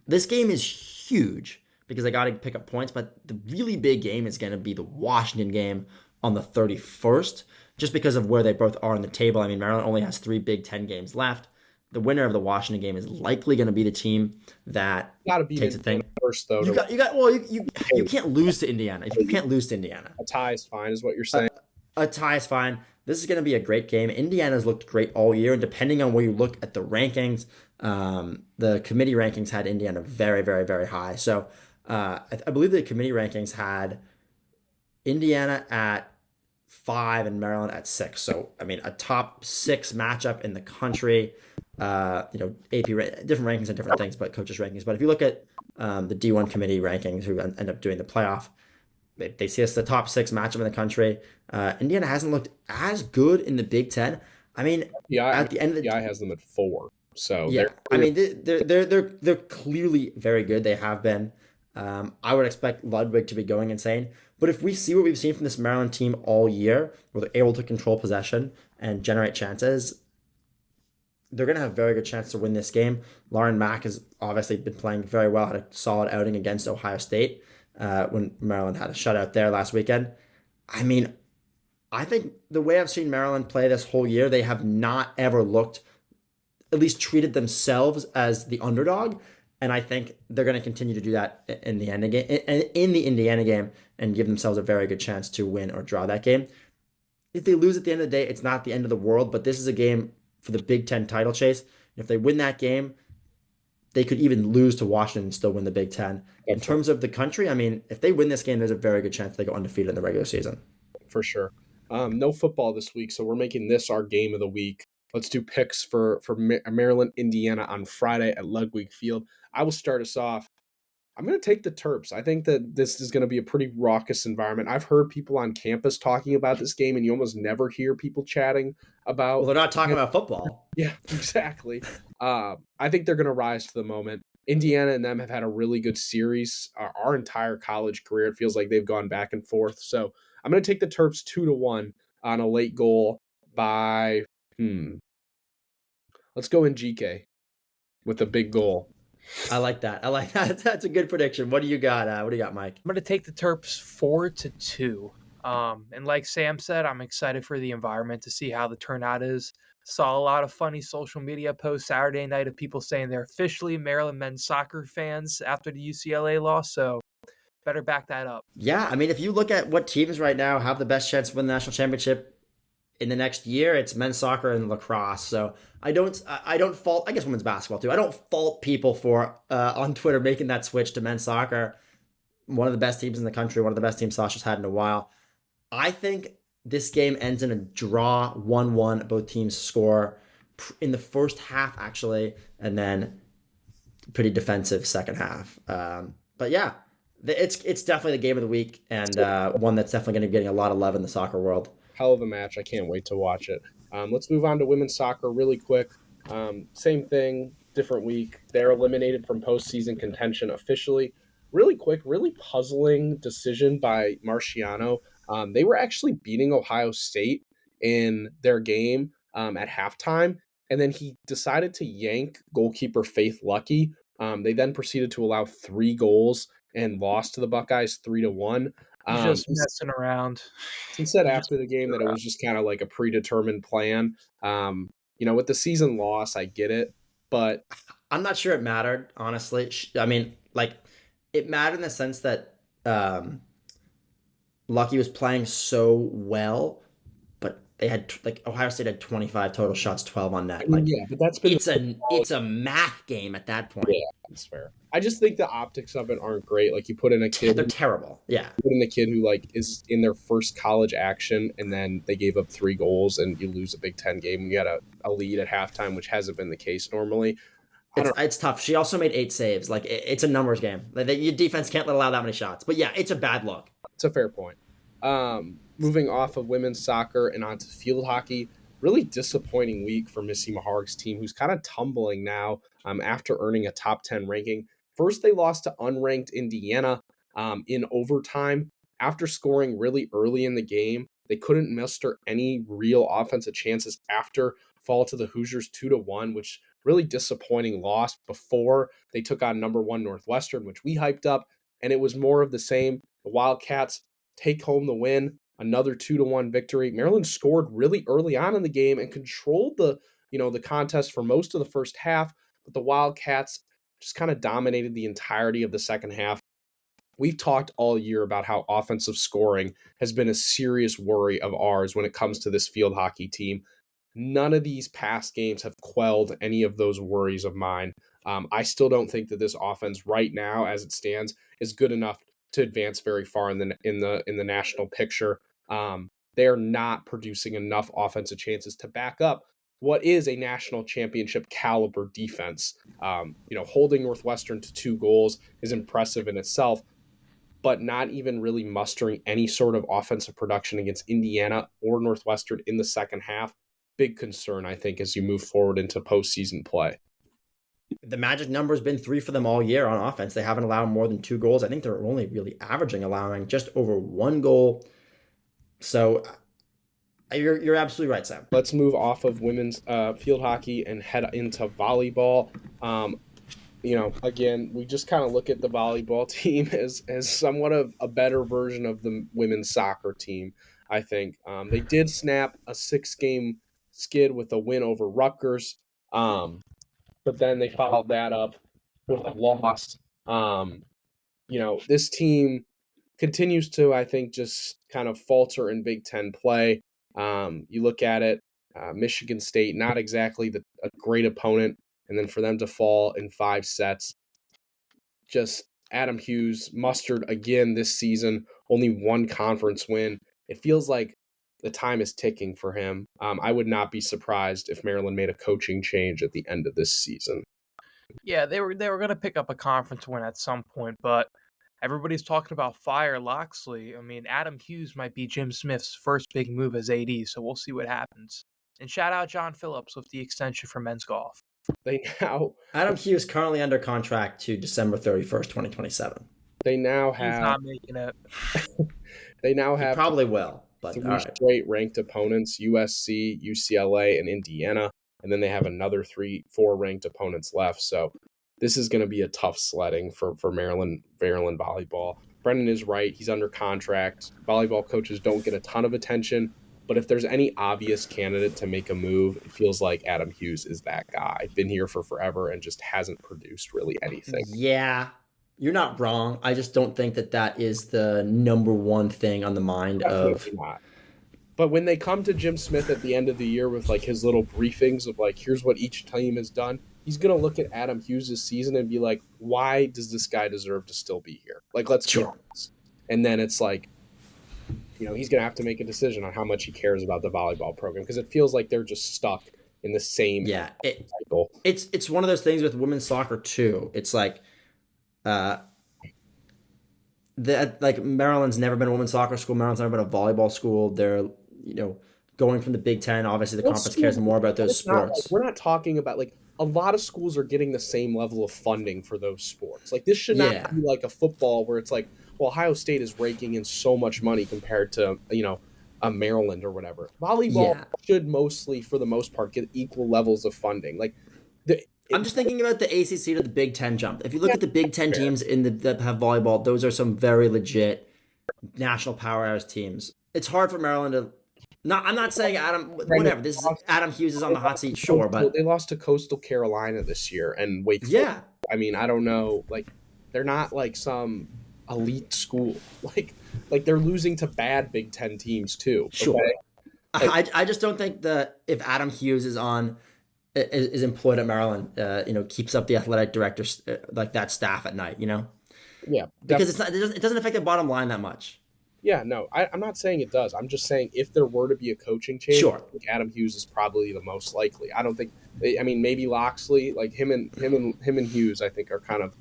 This game is huge because they got to pick up points, but the really big game is going to be the Washington game on the 31st, just because of where they both are on the table. I mean, Maryland only has 3 Big Ten games left. The winner of the Washington game is likely going to be the team that takes the thing first, though. You can't lose to Indiana. If you can't lose to Indiana, a tie is fine, is what you're saying. A tie is fine. This is going to be a great game. Indiana's looked great all year, and depending on where you look at the rankings, the committee rankings had Indiana very, very, very high. So I believe the committee rankings had Indiana at 5 and Maryland at 6. So I mean, a top 6 matchup in the country. AP different rankings and different things, but coaches rankings. But if you look at the D1 committee rankings, who end up doing the playoff, they see us the top 6 matchup in the country. Indiana hasn't looked as good in the Big Ten. I mean, at the end of the day, has them at 4. So yeah, they're clearly very good. They have been. I would expect Ludwig to be going insane. But if we see what we've seen from this Maryland team all year, where they're able to control possession and generate chances, they're going to have a very good chance to win this game. Lauren Mack has obviously been playing very well, had a solid outing against Ohio State when Maryland had a shutout there last weekend. I mean, I think the way I've seen Maryland play this whole year, they have not ever looked, at least treated themselves as the underdog. And I think they're going to continue to do that in the Indiana game and give themselves a very good chance to win or draw that game. If they lose at the end of the day, it's not the end of the world, but this is a game for the Big Ten title chase. If they win that game, they could even lose to Washington and still win the Big Ten. In terms of the country, I mean, if they win this game, there's a very good chance they go undefeated in the regular season. For sure. No football this week, so we're making this our game of the week. Let's do picks for Maryland, Indiana on Friday at Ludwig Field. I will start us off. I'm going to take the Terps. I think that this is going to be a pretty raucous environment. I've heard people on campus talking about this game, and you almost never hear people chatting about... Well, they're not talking about football. Yeah, exactly. I think they're going to rise to the moment. Indiana and them have had a really good series. Our entire college career, it feels like they've gone back and forth. So I'm going to take the Terps 2-1 on a late goal by... Let's go in GK with a big goal. I like that. That's a good prediction. What do you got? Mike? I'm going to take the Terps 4-2. And like Sam said, I'm excited for the environment to see how the turnout is. Saw a lot of funny social media posts Saturday night of people saying they're officially Maryland men's soccer fans after the UCLA loss. So better back that up. Yeah, I mean, if you look at what teams right now have the best chance to win the national championship in the next year, it's men's soccer and lacrosse. So I don't fault, I guess women's basketball too. I don't fault people for on Twitter making that switch to men's soccer. One of the best teams in the country, one of the best teams Sasha's had in a while. I think this game ends in a draw, 1-1. Both teams score in the first half, actually, and then pretty defensive second half. But yeah, it's definitely the game of the week, and one that's definitely going to be getting a lot of love in the soccer world. Hell of a match. I can't wait to watch it. Let's move on to women's soccer really quick. Same thing, different week. They're eliminated from postseason contention officially. Really quick, really puzzling decision by Marciano. They were actually beating Ohio State in their game at halftime, and then he decided to yank goalkeeper Faith Lucky. They then proceeded to allow 3 goals and lost to the Buckeyes 3-1. Just messing around. He said after the game that it was just kind of like a predetermined plan. With the season loss, I get it, but I'm not sure it mattered, honestly. I mean, like, it mattered in the sense that Lucky was playing so well, but they had Ohio State had 25 total shots, 12 on net. Like, yeah, but that's been it's a math game at that point. Yeah, that's fair. I just think the optics of it aren't great. Like, you put in a kid, they're terrible. Yeah, put in a kid who like is in their first college action, and then they gave up 3 goals, and you lose a Big Ten game. You got a lead at halftime, which hasn't been the case normally. It's tough. She also made 8 saves. Like, it's a numbers game. Like, your defense can't allow that many shots. But yeah, it's a bad look. It's a fair point. Moving off of women's soccer and onto field hockey, really disappointing week for Missy Maharg's team, who's kind of tumbling now after earning a top 10 ranking. First, they lost to unranked Indiana in overtime. After scoring really early in the game, they couldn't muster any real offensive chances after fall to the Hoosiers 2-1, which really disappointing loss before they took on number 1 Northwestern, which we hyped up, and it was more of the same. The Wildcats take home the win, another 2-1 victory. Maryland scored really early on in the game and controlled the contest for most of the first half, but the Wildcats just kind of dominated the entirety of the second half. We've talked all year about how offensive scoring has been a serious worry of ours when it comes to this field hockey team. None of these past games have quelled any of those worries of mine. I still don't think that this offense right now, as it stands, is good enough to advance very far in the national picture. They are not producing enough offensive chances to back up what is a national championship caliber defense. Holding Northwestern to 2 goals is impressive in itself, but not even really mustering any sort of offensive production against Indiana or Northwestern in the second half. Big concern, I think, as you move forward into postseason play. The magic number has been 3 for them all year on offense. They haven't allowed more than 2 goals. I think they're only really averaging allowing just over 1 goal. So you're absolutely right, Sam. Let's move off of women's field hockey and head into volleyball. Again, we just kind of look at the volleyball team as somewhat of a better version of the women's soccer team, I think. They did snap a 6-game skid with a win over Rutgers, but then they followed that up with a loss. This team continues to, I think, just kind of falter in Big Ten play. You look at it, Michigan State, not exactly a great opponent, and then for them to fall in 5 sets. Just Adam Hughes mustered again this season, only 1 conference win. It feels like the time is ticking for him. I would not be surprised if Maryland made a coaching change at the end of this season. Yeah, they were going to pick up a conference win at some point, but everybody's talking about fire Locksley. I mean, Adam Hughes might be Jim Smith's first big move as AD, so we'll see what happens. And shout out John Phillips with the extension for men's golf. Adam Hughes currently under contract to December 31st, 2027. They now have. He's not making it. They now have. He probably will. But 3 straight ranked opponents: USC, UCLA, and Indiana, and then they have another 4 ranked opponents left. So this is going to be a tough sledding for Maryland volleyball. Brendan is right; he's under contract. Volleyball coaches don't get a ton of attention, but if there's any obvious candidate to make a move, it feels like Adam Hughes is that guy. Been here for forever and just hasn't produced really anything. Yeah. You're not wrong. I just don't think that is the number one thing on the mind Definitely not. But when they come to Jim Smith at the end of the year with like his little briefings of like, here's what each team has done, he's going to look at Adam Hughes' season and be like, why does this guy deserve to still be here? Like, let's be honest. And then it's like, he's going to have to make a decision on how much he cares about the volleyball program because it feels like they're just stuck in the same cycle. It's one of those things with women's soccer too. It's like, Maryland's never been a women's soccer school. Maryland's never been a volleyball school. They're, going from the Big Ten. Obviously, the conference cares more about those sports. We're not talking about a lot of schools are getting the same level of funding for those sports. Like this should not be like a football where it's like, well, Ohio State is raking in so much money compared to a Maryland or whatever. Volleyball should mostly, for the most part, get equal levels of funding. Like I'm just thinking about the ACC to the Big Ten jump. If you look at the Big Ten teams that have volleyball, those are some very legit national powerhouse teams. It's hard for Maryland to. I'm not saying whatever. This is Adam Hughes is on the hot seat, sure, but they lost to Coastal Carolina this year and Wake Forest. Yeah. I mean, I don't know. Like, they're not like some elite school. Like they're losing to bad Big Ten teams too. Sure. Okay? Like, I just don't think that if Adam Hughes is employed at Maryland, keeps up the athletic director like that staff at night, Yeah, because it doesn't affect the bottom line that much. Yeah, no, I'm not saying it does. I'm just saying if there were to be a coaching change, sure, I think Adam Hughes is probably the most likely. I don't think. I mean, maybe Locksley, like him and Hughes, I think are kind of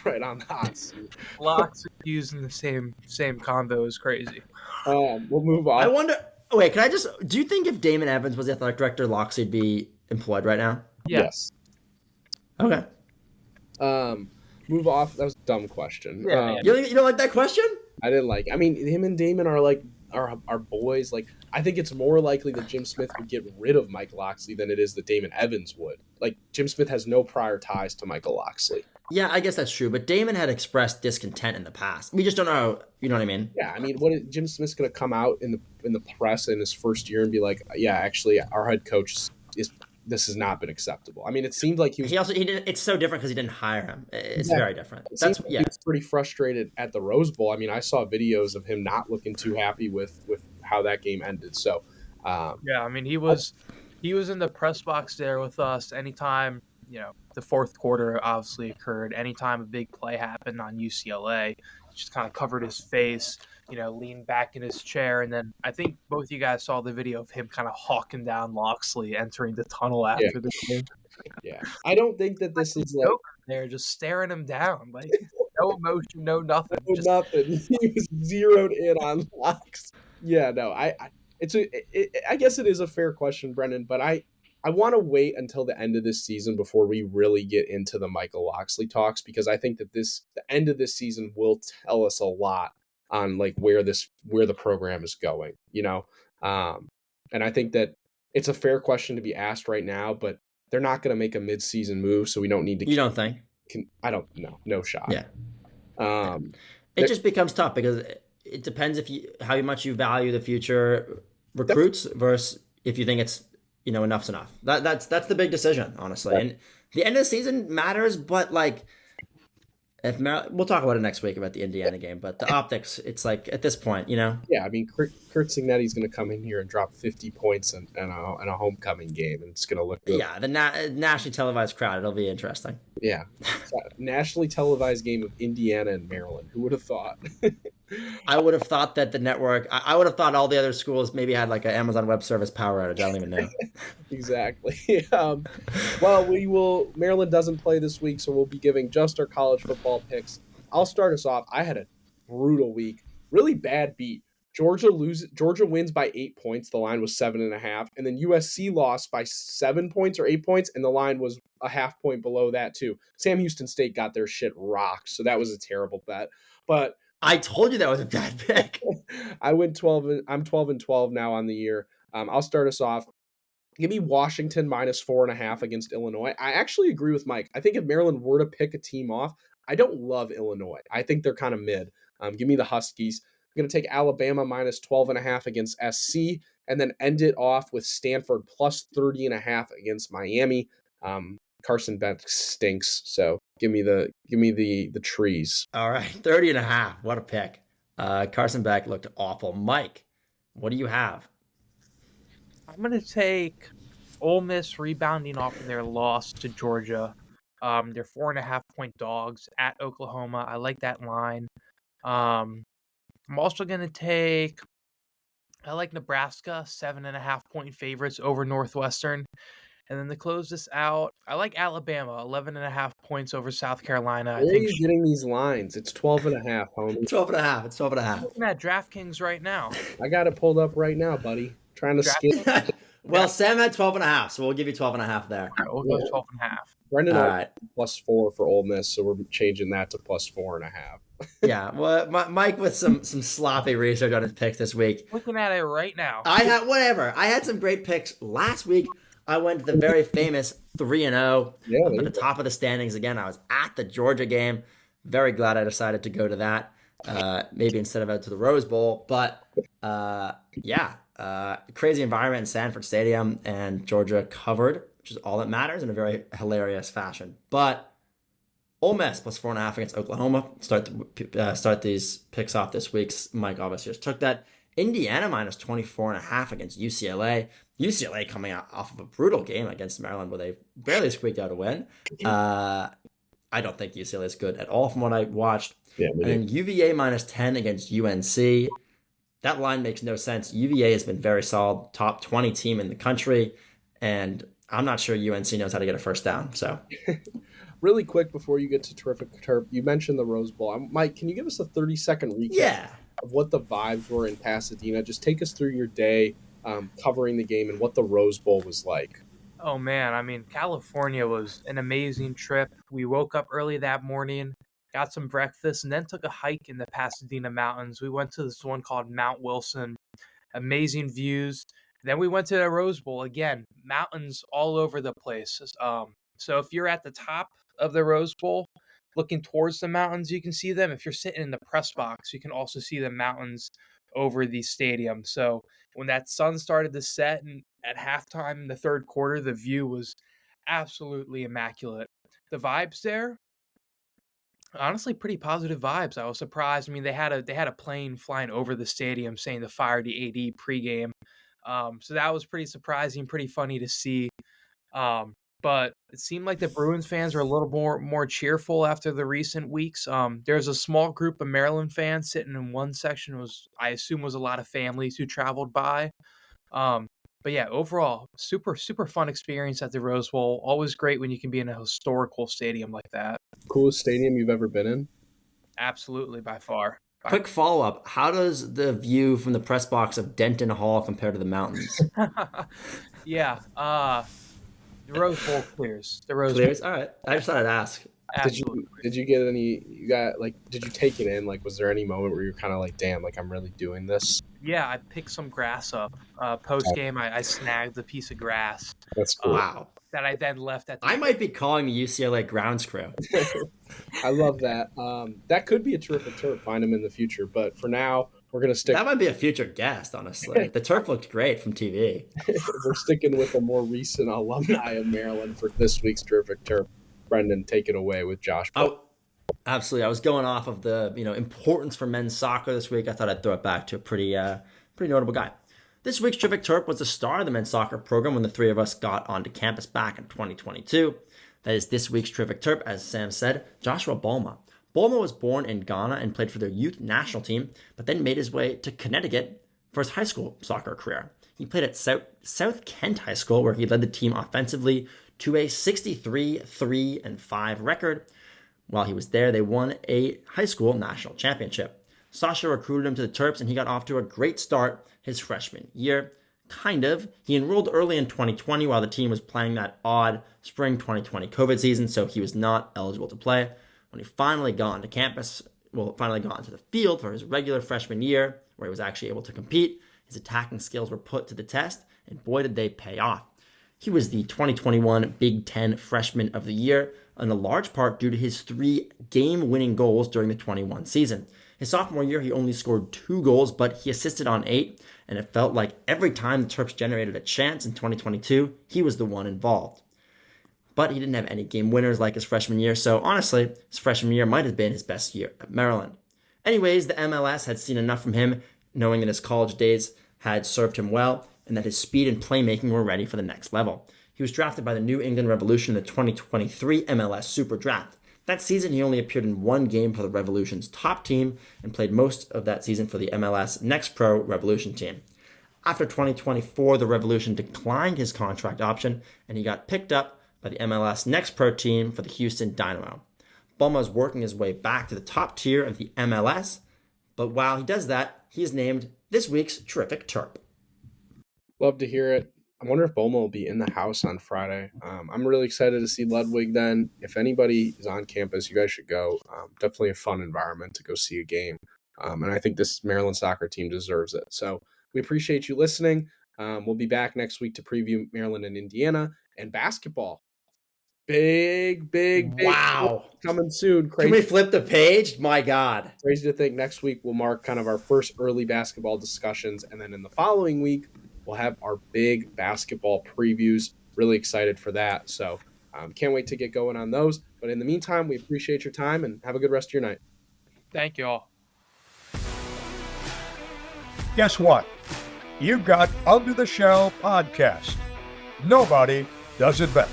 right on the hot seat. Locksley Hughes in the same combo is crazy. We'll move on. I wonder. Wait, do you think if Damon Evans was the athletic director, Locksley would be employed right now? Yes. Okay. Move off. That was a dumb question. Yeah. You don't like that question? I didn't like. I mean, him and Damon are like our boys. Like, I think it's more likely that Jim Smith would get rid of Mike Locksley than it is that Damon Evans would. Like, Jim Smith has no prior ties to Michael Locksley. Yeah, I guess that's true. But Damon had expressed discontent in the past. We just don't know. You know what I mean? Yeah, I mean, Jim Smith's going to come out in the press in his first year and be like, "Yeah, actually, our head coach this has not been acceptable." I mean, it seemed like he didn't. It's so different because he didn't hire him. It's very different. He was pretty frustrated at the Rose Bowl. I mean, I saw videos of him not looking too happy with how that game ended. So, yeah, I mean, he was in the press box there with us anytime. The fourth quarter obviously occurred. Anytime a big play happened on UCLA, he just kind of covered his face, leaned back in his chair. And then I think both you guys saw the video of him kind of hawking down Locksley entering the tunnel after the game. Yeah. I don't think that this is like they're just staring him down, like no emotion, no nothing. Nothing. He was zeroed in on Locks. Yeah, no, I guess it is a fair question, Brendan, but I want to wait until the end of this season before we really get into the Michael Locksley talks, because I think that the end of this season will tell us a lot on like where the program is going, and I think that it's a fair question to be asked right now, but they're not going to make a mid-season move, so we don't need to. You don't think? I don't know. No shot. Yeah. It just becomes tough because it depends how much you value the future recruits versus if you think it's enough's enough. That's the big decision, honestly. Right. And the end of the season matters, but like if we'll talk about it next week about the Indiana game, but the optics, it's like at this point, Yeah, I mean, Kurt Cignetti's going to come in here and drop 50 points in a homecoming game, and it's going to look good. Yeah, the nationally televised crowd, it'll be interesting. Yeah, nationally televised game of Indiana and Maryland. Who would have thought? I would have thought that the network. I would have thought all the other schools maybe had like an Amazon Web Service power outage. I don't even know. Exactly. Well, Maryland doesn't play this week, so we'll be giving just our college football picks. I'll start us off. I had a brutal week, really bad beat. Georgia wins by 8 points. The line was 7.5, and then USC lost by 7 points or 8 points, and the line was a half point below that too. Sam Houston State got their shit rocked, so that was a terrible bet. But I told you that was a bad pick. I went 12. I'm 12-12 now on the year. I'll start us off. Give me Washington -4.5 against Illinois. I actually agree with Mike. I think if Maryland were to pick a team off, I don't love Illinois. I think they're kind of mid. Give me the Huskies. I'm going to take Alabama -12.5 against SC, and then end it off with Stanford +30.5 against Miami. Carson Beck stinks, so give me the trees. All right, 30.5. What a pick. Carson Beck looked awful. Mike, what do you have? I'm going to take Ole Miss rebounding off of their loss to Georgia. They're 4.5-point dogs at Oklahoma. I like that line. I'm also going to I like Nebraska, 7.5-point favorites over Northwestern. And then to close this out, I like Alabama, 11.5 points over South Carolina. Where are you getting these lines? It's 12.5, homie. 12.5. It's 12.5. I'm looking at DraftKings right now. I got it pulled up right now, buddy. Trying to skip. Well, Sam had 12.5, so we'll give you 12.5 there. All right, we'll go 12.5. Brendan, all right. +4 for Ole Miss, so we're changing that to +4.5. Yeah, well, Mike with some sloppy research on his picks this week. Looking at it right now. I had some great picks last week. I went to the very famous 3-0. Yeah, I'm at the top of the standings again. I was at the Georgia game. Very glad I decided to go to that. Maybe instead of out to the Rose Bowl. But crazy environment in Sanford Stadium, and Georgia covered, which is all that matters, in a very hilarious fashion. But Ole Miss plus 4.5 against Oklahoma. Start these picks off this week's. Mike obviously just took that. Indiana minus 24.5 against UCLA. UCLA coming out off of a brutal game against Maryland where they barely squeaked out a win. I don't think UCLA is good at all from what I watched. Yeah, and then UVA minus 10 against UNC. That line makes no sense. UVA has been very solid, top 20 team in the country, and I'm not sure UNC knows how to get a first down. So, really quick before you get to Terrific Terp, you mentioned the Rose Bowl. Mike, can you give us a 30-second recap of what the vibes were in Pasadena? Just take us through your day covering the game and what the Rose Bowl was like. Oh, man. I mean, California was an amazing trip. We woke up early that morning, got some breakfast, and then took a hike in the Pasadena Mountains. We went to this one called Mount Wilson. Amazing views. Then we went to the Rose Bowl. Again, mountains all over the place. So if you're at the top of the Rose Bowl, looking towards the mountains, you can see them. If you're sitting in the press box, you can also see the mountains over the stadium. So when that sun started to set and at halftime in the third quarter, the view was absolutely immaculate. The vibes there, honestly, pretty positive vibes. I was surprised. I mean, they had a plane flying over the stadium saying to fire the AD pregame. So that was pretty surprising, pretty funny to see. But it seemed like the Bruins fans are a little more cheerful after the recent weeks. There's a small group of Maryland fans sitting in one section. I assume was a lot of families who traveled by. But yeah, overall, super fun experience at the Rose Bowl. Always great when you can be in a historical stadium like that. Coolest stadium you've ever been in? Absolutely, by far. Quick follow-up. How does the view from the press box of Denton Hall compare to the mountains? Yeah. The Rose Bowl clears. The Rose Clears? Bowl. All right. I just thought I'd ask. Absolutely. Did you get any? Did you take it in? Like, was there any moment where you're kind of like, damn, like I'm really doing this? Yeah, I picked some grass up. Post game, I snagged a piece of grass. That's cool. Wow. That I then left at the I might be calling the UCLA grounds crew. I love that. That could be a terrific Terp. Find him in the future, but for now, we're gonna stick. That might be a future guest, honestly. The turf looked great from TV. We're sticking with a more recent alumni of Maryland for this week's terrific Terp. Brendan, take it away with Josh. Oh, absolutely. I was going off of the importance for men's soccer this week. I thought I'd throw it back to a pretty notable guy. This week's Terrific Terp was the star of the men's soccer program when the three of us got onto campus back in 2022. That is this week's Terrific Terp, as Sam said, Joshua Balma. Balma was born in Ghana and played for their youth national team, but then made his way to Connecticut for his high school soccer career. He played at South Kent High School, where he led the team offensively to a 63-3-5 record. While he was there, they won a high school national championship. Sasha recruited him to the Terps, and he got off to a great start his freshman year. Kind of. He enrolled early in 2020 while the team was playing that odd spring 2020 COVID season, so he was not eligible to play. When he finally got onto the field for his regular freshman year, where he was actually able to compete, his attacking skills were put to the test, and boy did they pay off. He was the 2021 Big Ten Freshman of the Year, in a large part due to his 3 game-winning goals during the 21 season. His sophomore year, he only scored 2 goals, but he assisted on 8, and it felt like every time the Terps generated a chance in 2022, he was the one involved. But he didn't have any game winners like his freshman year, so honestly, his freshman year might have been his best year at Maryland. Anyways, the MLS had seen enough from him, knowing that his college days had served him well, and that his speed and playmaking were ready for the next level. He was drafted by the New England Revolution in the 2023 MLS Super Draft. That season, he only appeared in 1 game for the Revolution's top team and played most of that season for the MLS Next Pro Revolution team. After 2024, the Revolution declined his contract option, and he got picked up by the MLS Next Pro team for the Houston Dynamo. Balma is working his way back to the top tier of the MLS, but while he does that, he is named this week's Terrific Terp. Love to hear it. I wonder if Balma will be in the house on Friday. I'm really excited to see Ludwig then. If anybody is on campus, you guys should go. Definitely a fun environment to go see a game. And I think this Maryland soccer team deserves it. So we appreciate you listening. We'll be back next week to preview Maryland and Indiana and basketball. Big Wow. coming soon. Can we flip the page? My God. Crazy to think next week will mark kind of our first early basketball discussions. And then in the following week, we'll have our big basketball previews. Really excited for that. So can't wait to get going on those. But in the meantime, we appreciate your time and have a good rest of your night. Thank you all. Guess what? You've got Under the Shell Podcast. Nobody does it better.